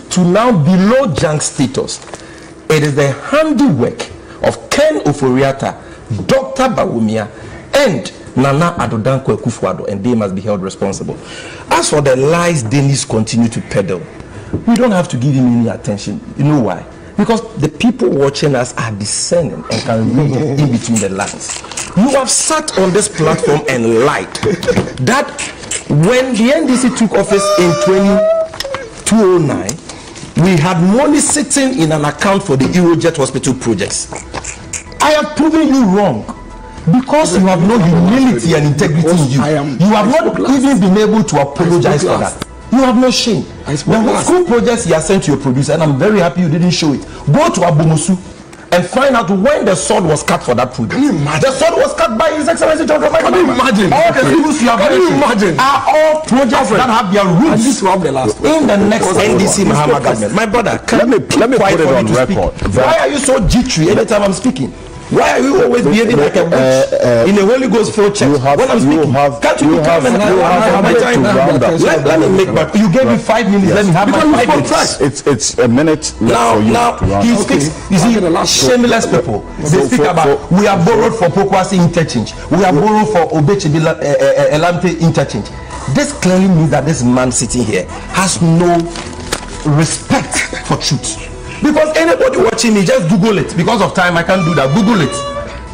to now below junk status, it is the handiwork of Ken Ofori-Atta, Dr. Bawumia, and Nana Addo Dankwa Akufo-Addo, and they must be held responsible. As for the lies Dennis continue to peddle, we don't have to give him any attention. You know why? Because the people watching us are discerning and can read in between the lines. You have sat on this platform and lied that when the NDC took office in 2009, we had money sitting in an account for the Eurojet hospital projects. I have proven you wrong because you have no humility and integrity in you. You have not even been able to apologize for that. You have no shame. The school projects you have sent to your producer, and I'm very happy you didn't show it. Go to Abomosu and find out when the sword was cut for that project. The sword was cut by His Excellency John Dramani. Can you imagine? imagine? All the schools you have mentioned are all projects that have their roots in the next NDC Mahama government. My brother, let me put it on record. Why are you so jittery anytime I'm speaking? Why are you always behaving like a witch in a Holy Ghost field church? When I'm speaking, can't you come and have my time? Let me make my. You gave me 5 minutes. Let me have my 5 minutes. It's a minute left for you to round. He speaks. You see, shameless people. They speak about we have borrowed for Pokwasi interchange. We have borrowed for Obechibi Elamte interchange. This clearly means that this man sitting here has no respect for truth. Because anybody watching me, just Google it. Because of time, I can't do that. Google it.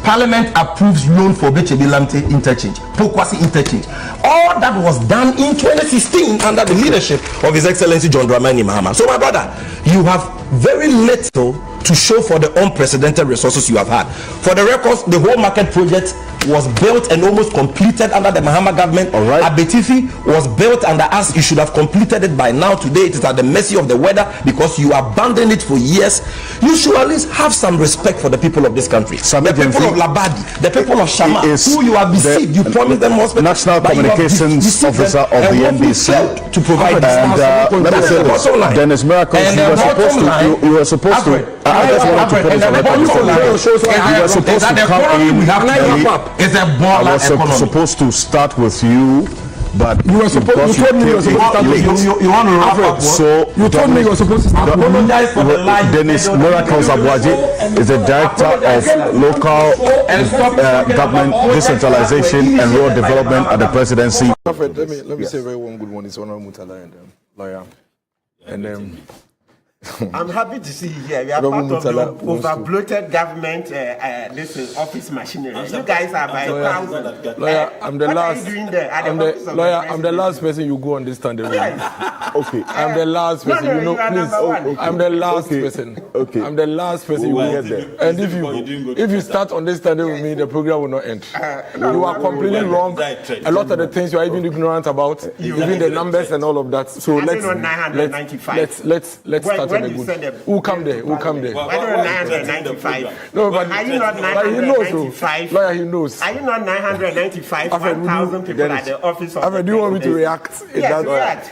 Parliament approves loan for Obechibi Elamte interchange, Pokwasi interchange. All that was done in 2016 under the leadership of His Excellency John Dramani Mahama. So, my brother, you have very little to show for the unprecedented resources you have had. For the records, the whole market project was built and almost completed under the Mahama government. All right. Abetifi was built under us. You should have completed it by now. Today it is at the mercy of the weather because you abandoned it for years. You should at least have some respect for the people of this country. The people of Labadi, the people of Shama, who you have deceived. You promised them hospital. National Communications Officer of the NBC to provide and let me say this, Dennis Miracles, you were supposed to I just want to put this on record. You were supposed to come in. I was supposed to start with you, but you were supposed. You told me you were supposed to start with you. You want to wrap up? So you told me you were supposed to start. Apologize for the lie. Dennis Miracles Aboagye is the director of local government decentralization and rural development at the presidency. Let me say a very warm good morning to Honorable Mutala and lawyer, and I'm happy to see you here. We are part of the over-bloated government this is office machinery. You guys are by thousands. Lawyer, I'm the last. What are you doing there? I'm the last person you go on this standing room. Okay. I'm the last person. No, you know, please. I'm the last person. Okay. I'm the last person you go there. And if you start on this standing with me, the program will not end. You are completely wrong. A lot of the things you are even ignorant about, even the numbers and all of that. So let's start. Who come there? Why don't 995? No, but are you not 995? Lawyer, he knows. Are you not 995? 1,000 people at the office of the do you want me to react? Yes, react.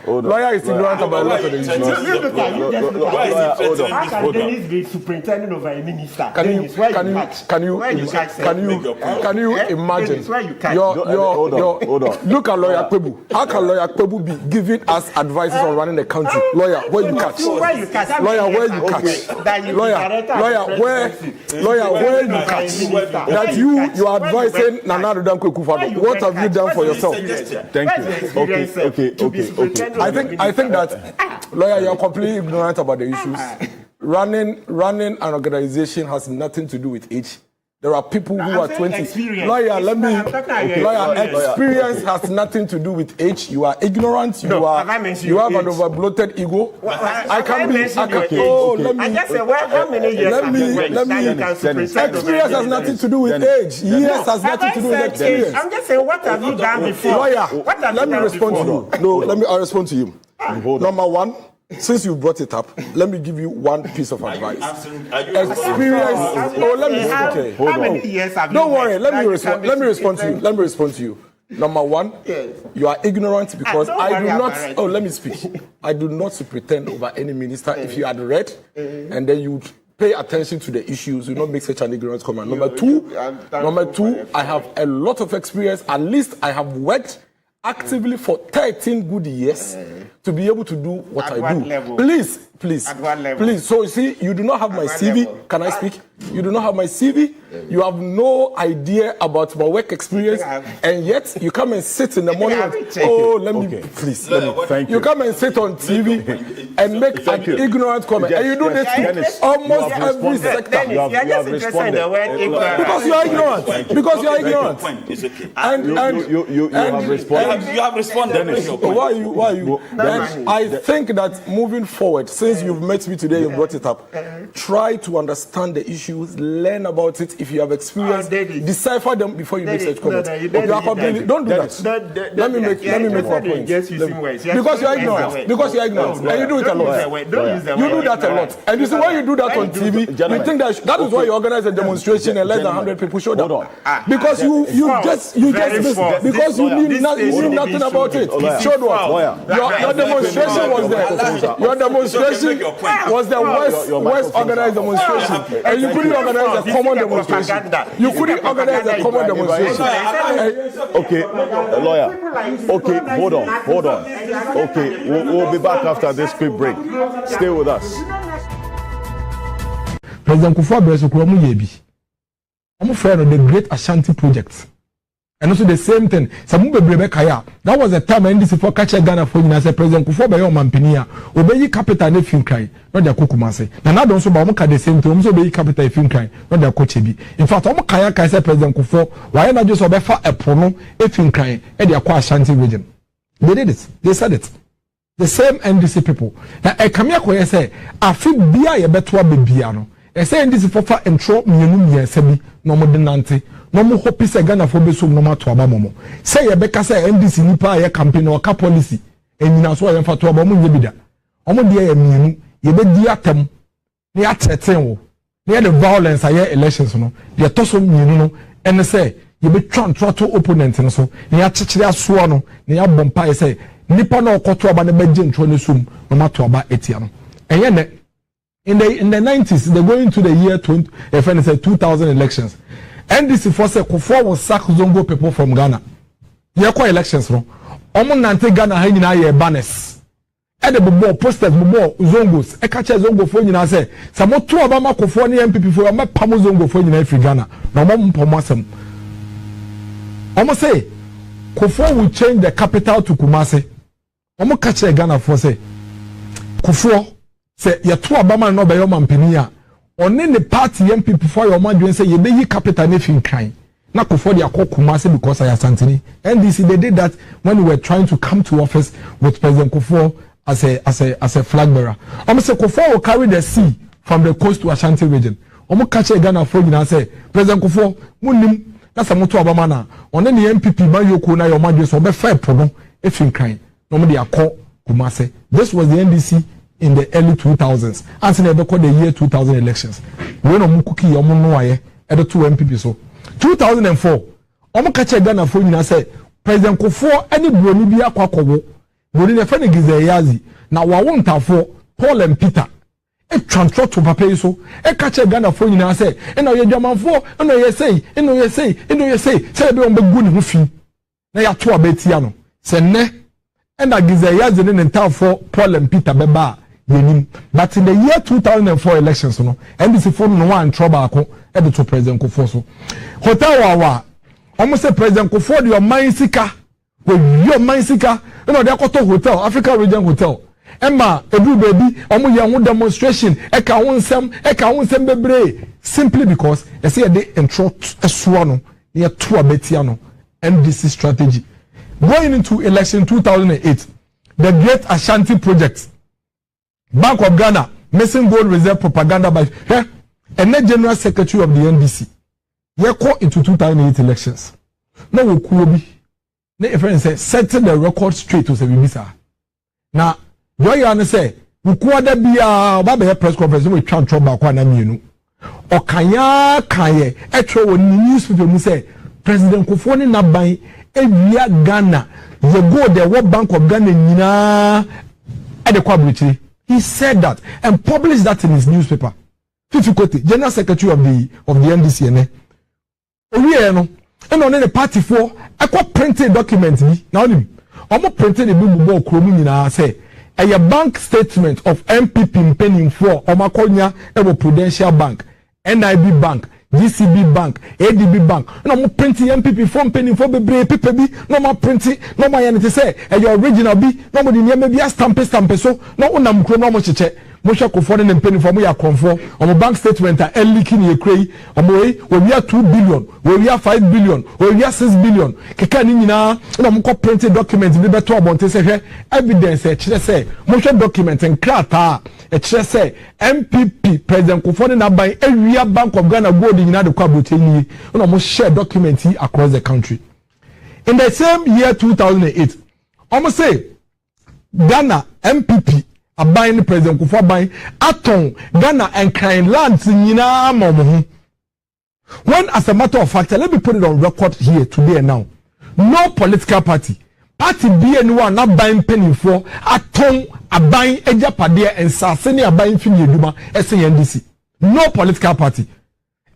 Lawyer is ignorant about a lot of the issues. How can Dennis be superintendent over a minister? Can you imagine? Look at Lawyer Kwebu. How can Lawyer Kwebu be giving us advices on running the country? Lawyer, where you catch? Lawyer, where you catch? Lawyer, where you catch? That you are advising Nana Addo Dankwa. What have you done for yourself? Thank you. Okay. I think that lawyer, you are completely ignorant about the issues. Running an organization has nothing to do with age. There are people who are 20. Lawyer, experience has nothing to do with age. You are ignorant. You have an over-bloated ego. I just said, how many years experience has nothing to do with age. Years has nothing to do with experience. I'm just saying, what have you done before? Lawyer, let me respond to you. No, I'll respond to you. Number one, since you brought it up, let me give you one piece of advice. Experience. Let me. Okay. How many years have you? Don't worry. Let me respond to you. Number one, you are ignorant because I do not. Oh, let me speak. I do not pretend over any minister. If you had read, and then you pay attention to the issues, you not make such an ignorant comment. Number two, I have a lot of experience. At least I have worked actively for 13 good years to be able to do what I do. Level? Please. At what level? Please. So you see, you do not have my CV. Level? Can I speak? You do not have my CV. You have no idea about my work experience, and yet you come and sit in the morning. Thank you. You come and sit on TV and make an ignorant comment, and you do this to almost every sector. Because you are ignorant. You have responded. Why are you? I think that moving forward, since you've met me today, you brought it up. Try to understand the issue issues, learn about it. If you have experience, decipher them before you make such comments. Don't do that. Let me make my point. Because you are ignorant. Because you are ignorant. And you do it a lot. You do that a lot. And you see, when you do that on TV, you think that is why you organize a demonstration and less than 100 people showed up. Because you just missed, because you knew nothing about it. Showed what? Your demonstration was there. Your demonstration was the worst organized demonstration. And you couldn't organize a common demonstration. You couldn't organize a common demonstration. Okay, lawyer. Okay, hold on. Okay, we'll be back after this quick break. Stay with us. President Kufuor Bereso Kuromu Yebi. I'm afraid of the Great Ashanti Project. And also the same thing. That was the time NDC for catch Ghana for you. I said President Kufuor Bereso Mampinia. Obey capital ne film cry. Not their kukumase. Na na don't so ba the same thing. Also obey capital film cry. Not their coachebi. In fact, kaya say President Kufuor. Why not just obefa a prono a film cry? E their kwa Ashanti region. They did it. They said it. The same NDC people. Now I come here koye say afi bia ye betwa bebia no. E say NDC for fa intro mienu miensabi no mo denante. No mo hope say Ghana for be so no ma to aba momo. Say ye beka say NDC nipa ye campaign or ka policy. Enyina so ye fa to aba mo nye bida. Omo de ye mienu ye be di atem. Ne ateten wo. Ne the violence aye elections no. De to so mienu no ene say ye be try opponent no so. Ne achechire aso no. Ne ya bompa ye say nipa na okoto aba ne beje ntro ne sum no ma to aba etia no. Enye ne in the 90s they go into the year 2000 elections. NDC for say Kufuor will sack Zongo people from Ghana. Ye kwa elections no. Omo nante Ghana ha nyina ye banners. E de bobo posters bobo Zongos. E ka che Zongo fo nyina say samo to aba ma Kufuor ne MPP fo ma pam Zongo fo nyina fi Ghana. Na omo mpomo asem. Omo say Kufuor will change the capital to Kumasi. Omo ka che Ghana for say Kufuor say ye to aba ma no be yo mampani a one the party MPP for your man say you be capital ne fin kan na Kufuor dey akọ Kumasi because I Asantini. NDC they did that when we were trying to come to office with President Kufuor as a flag bearer. Say Kufuor will carry the sea from the coast to Ashanti region. Catch a Ghana for you say President Kufuor munim na samoto abama na one the MPP man yoku na your man so be fair prono e fin kan no dey akọ Kumasi. This was the NDC in the early 2000s. Answer never called the year 2000 elections. When Omukuki Omunoye at the 2 MPP so 2004 Omukache Ghana for you say President Kufuor any Bronibia Kwakowo Boni the friend Gizayazi now I won't have for Paul and Peter a transfer to Papa so a catch Ghana for you say and now you're German for and you say say be on the good roofing na ya to abetiano say ne and that Gizayazi in town for Paul and Peter Beba. But in the year 2004 elections, NDC for no one trouble headed to President Kufuor. So, Hotel Wawa, almost say President Kufuor, your mind seeker, with your mind seeker, they are called Hotel, Africa Region Hotel. Emma, Ebu baby, almost young demonstration, Eka won some bebre, simply because they say they intro a swano near to a betiano NDC strategy. Going into election 2008, the Great Ashanti Project. Bank of Ghana missing gold reserve propaganda by and the General Secretary of the NDC. Ye caught into 2008 elections. Now we could be friend say setting the record straight to Sebibisa. Now, Joy say we could be a press conference with Trump back one aminu. Or kanya actual newspaper who say President Kufuor na buy every Ghana. You go there what Bank of Ghana at the quadrature. He said that and published that in his newspaper. Fifi General Secretary of the NDC. And on the party for I got printed documents. Now, I'm printed a book Kromina say a bank statement of MPP penning for Omakonia Evo Prudential Bank, NIB Bank, GCB Bank, ADB Bank. No more printing MPP from penning for PPB. No more printing. No more anything say. And your original B. No more the maybe a stamp so. No one no more check. Mosha Kufuor and penny for me a conform. On a bank statement are leaking ye cray. On way where we are 2 billion, where we are 5 billion, where we are 6 billion. Kekani na. No more printed documents. Be better about say evidence. Say Mosha document and crata. a chair say MPP President Kufone na by area Bank of Ghana board in the Kwaboteni and almost share documents across the country. In the same year 2008, almost say Ghana MPP buying President Kufo buying Aton Ghana and Crime lands nyina momo. When as a matter of fact, let me put it on record here today and now. No political party be anyone not buying penny for Aton buying Ejapadia and Saseni buying Fini Duma SNDC. No political party.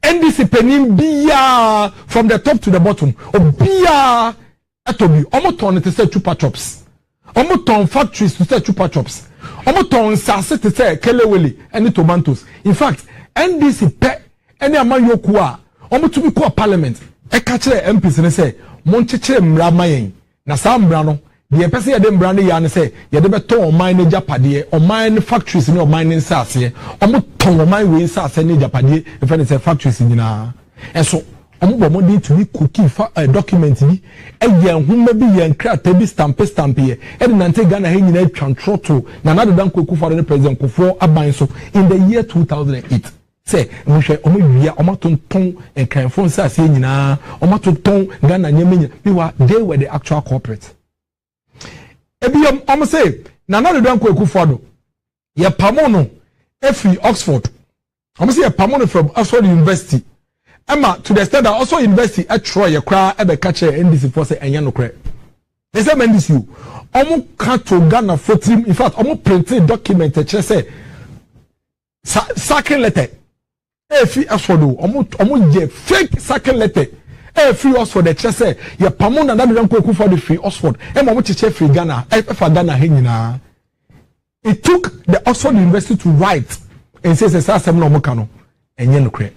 NDC penny biya from the top to the bottom. Or biya atobi. Omo turn it to say chupa chops. Omo turn factories to say chupa chops. Omo turn sase to say kelewele any tomatoes. In fact, NDC pe any amount yokua. Omo to be called parliament. E catch the MPs and say moncheche mramayen. Na saa mbra no de pese ye de mbra no ya ne se ye de beto oman ne japade oman factories ne oman ne nsase omo ton oman we nsase ne japade e fe ne se factories nyina enso omo bo modin to be cookie document ni e ye nhoma bi ye nkrata bi stamp ye e de nante Ghana he nyina twantro na na de dan koku for the president kofo aban so in the year 2008 say mhwe omo wia omo tonton enkanfo nsase nyina omo tonton Ghana nyemenya biwa they were the actual corporate ebiam omo say na na de dan koku for do ye pamono efi Oxford omo say ye pamono from Oxford University Emma to the extent that also university at Troy ye kra ebe catch NDC for say enya no kra they say NDC omo ka to Ghana for team in fact omo printed document say sacking letter Efi Oxford omo je fake second letter Efi Oxford the chese ye pamon na dan kweku for the free Oxford e mo cheche free Ghana for Ghana he nyina. It took the Oxford University to write and say asem no mo ka no enye no kre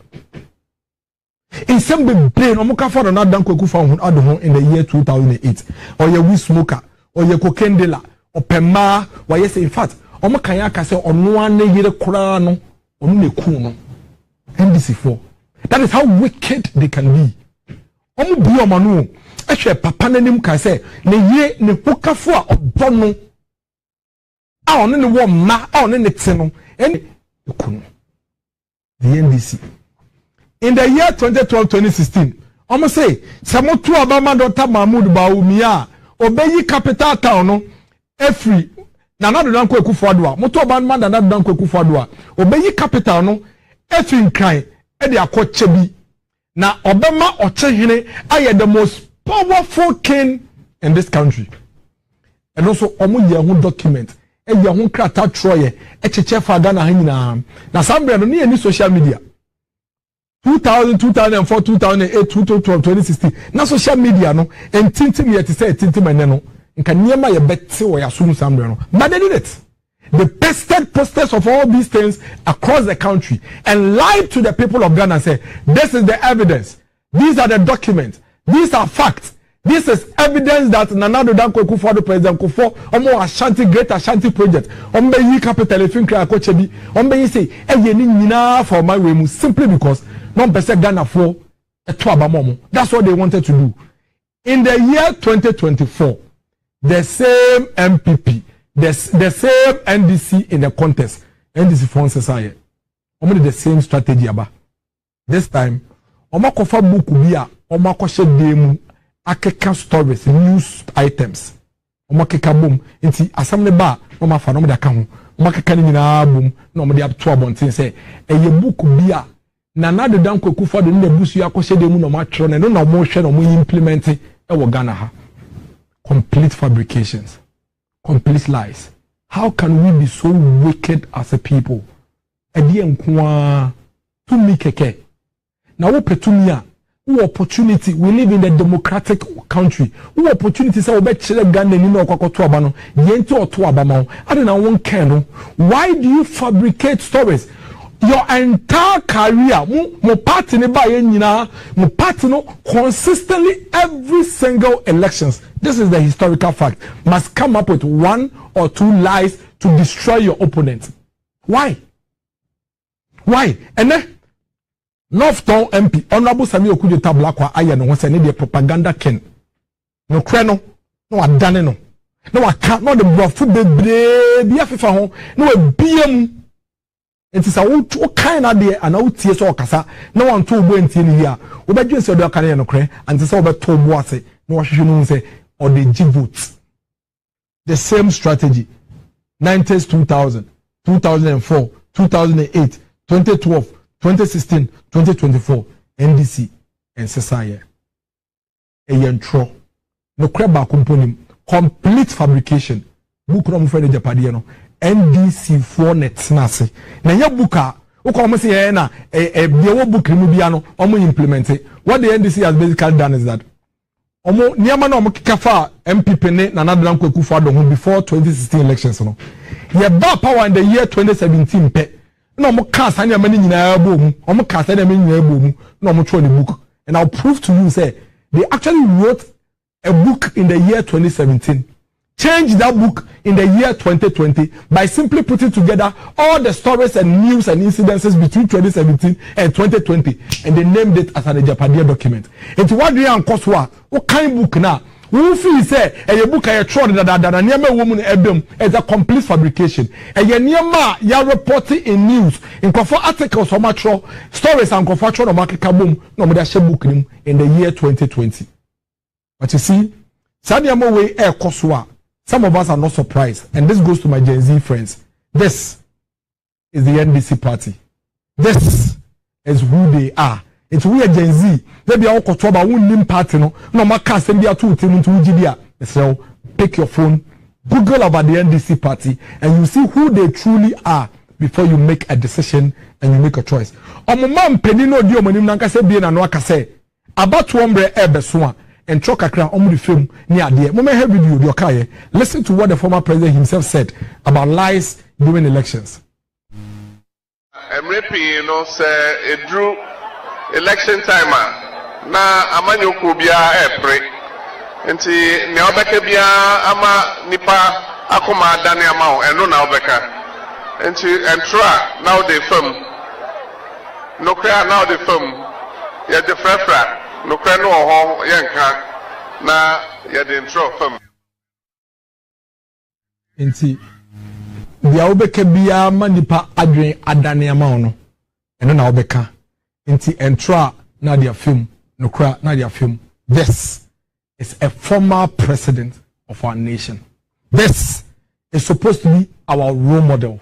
in some be brain omo ka for na dan kweku for ado ho in the year 2008 or ye we smoker or ye cocaine dealer or pema why yes in fact omo kan ya ka say ono an yire kura no onu ne ku no NDC4. That is how wicked they can be. Omu bi omanu ehwe papa nanim ka say ne ye ne hokafo a obono a ono ne wo ma a ono ne te no eni kunu the NDC in the year 2012-2016 omu say samotu abama Dr. Mahmoud Bawumia obeyi capital town no every na na do dan ko ekufo ado a moto abama na do dan ko ekufo ado a obeyi capital no Efin Kran e de akoche bi na obema ochehene aye the most powerful king in this country and also omo ye ho document e ye ho krata troye e cheche fa Ghana ha nyina na sambre no ne social media 2000 2004 2008 2012 2016 na social media no entintim ye te say entintim ene no nka niema ye bette wo ya sum sambre no but they did it. They pasted posters of all these things across the country and lied to the people of Ghana and said, this is the evidence. These are the documents. These are facts. This is evidence that Nanado Danko Kufo, the President Kufo, Omo Ashanti, Great Ashanti Project, Ombe Yi Capital, Efinkra Akochebi, Ombe Yi say, Eyeni Nina for my way, simply because non pese Ghana for a twaba momo. That's what they wanted to do. In the year 2024, the same MPP, the same NDC in the contest, NDC for society, only the same strategy aba. This time, Oma kofa book biya, Oma koshe demu, akeka stories, news items. Oma keka boom, inti asamne ba, Oma fa nomu da kahu, Oma keka ni na boom, nomu di ap 2 bontin say, eye book biya, na de dan kweku for the nne busu ya koshe demu no matro, no no mo share no mo implement e wo Ghana ha. Complete fabrications. Complete lies. How can we be so wicked as a people? Edi enkwa to me keke. Now what petunia? What opportunity? We live in a democratic country. What opportunity say obe chere Ghana ni na okwakoto abano. Yento oto abama. I don't know one can. Why do you fabricate stories? Your entire career, mo party ne ba ye nyina, mo party no consistently every single elections. This is the historical fact. Must come up with 1 or 2 lies to destroy your opponent. Why? Why? And then North Town MP Honorable Sammy Okudjo Tablakwa aya no say ne propaganda ken. No kreno, no adane no. No aka no the brofo bebre bi afifa ho, no ebiem It is a what kind of day and out tears or cassa. No one told went in here. Oba just said, "Okay, no cray," and this over told what say. No, what you say or the Djibouti. The same strategy. 90s, 2000, 2004, 2008, 2012, 2016, 2024. NDC and Sesaya. A yentro. No crab component. Complete fabrication. Book from Fred Japadiano. NDC 4 nets nasi. Na ya buka. Uko almost here na a book remubiano. Omo implement it. What the NDC has basically done is that omo niyama na omo kikafa MP Pene na Nadram Kwekufuaddo before 2016 elections no. Ye ba power in the year 2017 pe. No omo cast anya mani nyina bomu. Omo cast anya mani nyina bomu. No omo throw the book. And I'll prove to you say they actually wrote a book in the year 2017. Changed that book in the year 2020 by simply putting together all the stories and news and incidences between 2017 and 2020, and they named it as an Japadia document. It's what we are Koswa. What kind of book now? We feel say a book I tried that near woman ebum is a complete fabrication. And you reporting in news in Kofa articles or matro stories and Kofa market kabum no more book in the year 2020. But you see, Sanyamo way air Koswa. Some of us are not surprised, and this goes to my Gen Z friends. This is the NDC party. This is who they are. It's we are Gen Z. They be all kotoba won party no. No maka send dia to GDA. So pick your phone, Google about the NDC party, and you see who they truly are before you make a decision and you make a choice. Omumam penino dio manim nanka se bi na no aka se about wombre ebesoa. And Chokakra on the film near the moment have video your car. Listen to what the former president himself said about lies during elections. You know, say it drew election timer. Na amanyo kubia epre. Nti ne obeka bia ama nipa akoma dane ama o eno na obeka. Nti entra now the film. No clear now the film. Ya the frefra. No cry no ho yenka na ya de intro fam enti dia obeka bia manipa adwen adane ama no eno na obeka enti entra na dia film no cry na dia film. This is a former president of our nation. This is supposed to be our role model.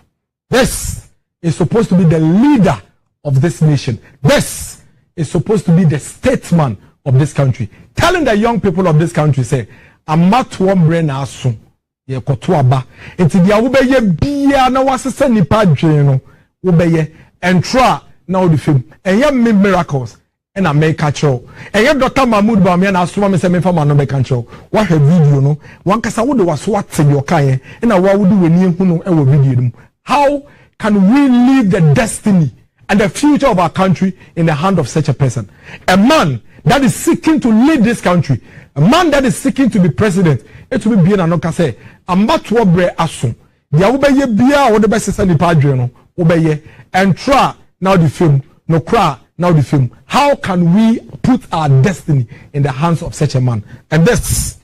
This is supposed to be the leader of this nation. This is supposed to be the statesman of this country, telling the young people of this country, say, I'm not one brain asun, ye kotuaba, enti dia ubeye biya na wasese nipa dweno, ubeye, and try now the film, and ye make miracles, and I make control, and ye Dr. Mahmoud Bawumia na asuma me se me fama no make control. What a video no, one kasa wo de was what in your kaye, and I what would do when you no ewo video. How can we leave the destiny and the future of our country in the hand of such a person? A man that is seeking to lead this country, a man that is seeking to be president. It will be bien anoka say, I'm not to bre asun. Dia ubeye bia wo de best send padre no, ubeye and try now the film, no cry now the film. How can we put our destiny in the hands of such a man? And this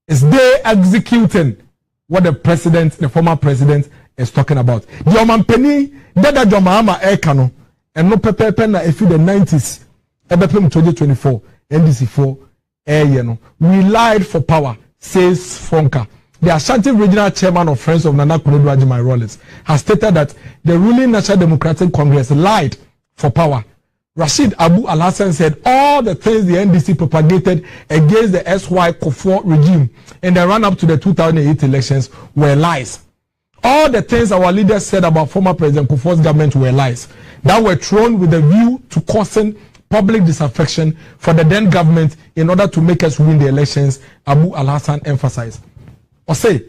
is they executing what the president, the former president, is talking about. The Omampeni, Dada Jomahama Ekano, and no pepe na if the 90s, ebepem 2024, NDC4, Yeno. We lied for power, says Fonka. The Ashanti Regional Chairman of Friends of Nana Kuredu Ajimai Rollins has stated that the ruling National Democratic Congress lied for power. Rashid Abu Al-Hassan said all the things the NDC propagated against the SY Kufuor regime in the run-up to the 2008 elections were lies. All the things our leaders said about former President Kufuor's government were lies that were thrown with a view to causing public disaffection for the then government in order to make us win the elections, Abu Al-Hassan emphasized. Or say,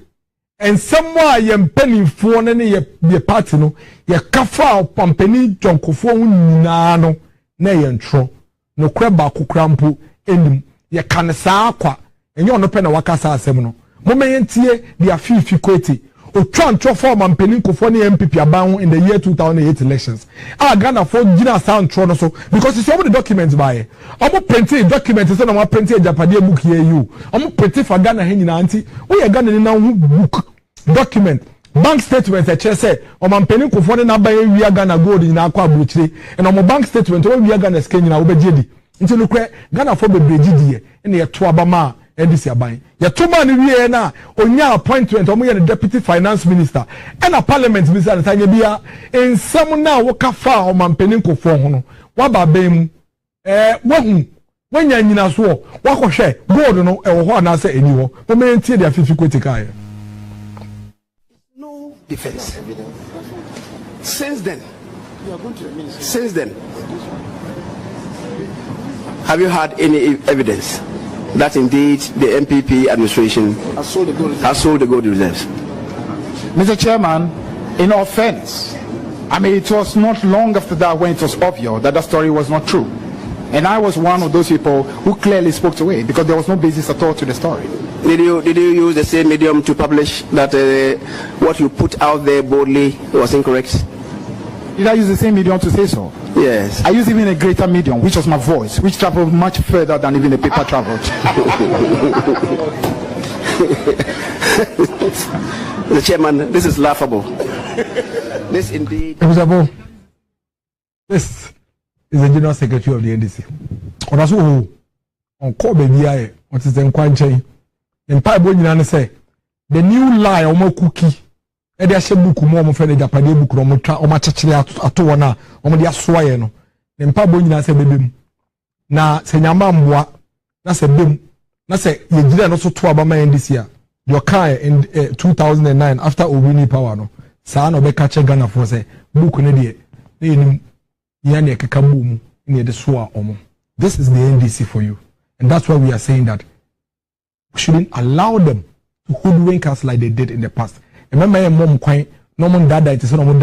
and somewhere ye penny for any ye party no, ye kafa pampeni John Kufuor nano. Na yentro no kweba kokrampo enim ye kanesa akwa enye ono pe na wakasa asem no momentie dia fifi kweti otwa ntro form ampeni Kufuor ne MPP aban in the year 2008 elections. Ghana for gina sound tro no so because it's all the documents by omo print document so na mo print Japadia book here you omo print for Ghana he nyina anti we Ghana ni na book document bank statement a check say o man penin ko for na buy wi Ghana gold nyina akwa abrochire and o bank statement o wi Ghana scan nyina wo beje di nti no kre Ghana for bebreji die na ye to abama ndisi aban ye to ma ni wie na onya appointment o mo ye deputy finance minister and a parliament minister na tanya bia ensem na wo ka fa o man penin ko for ho no wa ba bem wahu wanya nyina so wa ko hwe gold no e wo ho na say eni wo o me ntie dia fifi kwetika ye defense. Since then, have you had any evidence that indeed the MPP administration has sold the gold reserves? Mr. Chairman, in offense, I mean, it was not long after that when it was obvious that the story was not true. And I was one of those people who clearly spoke to it because there was no basis at all to the story. Did you use the same medium to publish that what you put out there boldly was incorrect? Did I use the same medium to say so? Yes. I used even a greater medium, which was my voice, which traveled much further than even the paper traveled. The chairman, this is laughable. This indeed. This is the General Secretary of the NDC. On call baby, what is the Nkwanche? In Pipe Nyina say the new lie omo cookie. E dey ahye book mo omo fe na Japade book no mo twa omo chechire ato wona omo dey asoaye no. In Pipe Nyina say bebem. Na se nyamba mboa na se bem na se ye gire no so to abama NDC a. Your car in 2009 after Owini power no. Sa na obeka che Ghana for say book no dey na enim ya na ekeka boom na dey so a omo. This is the NDC for you. And that's why we are saying that we shouldn't allow them to hoodwink us like they did in the past. Remember, mom, no one died.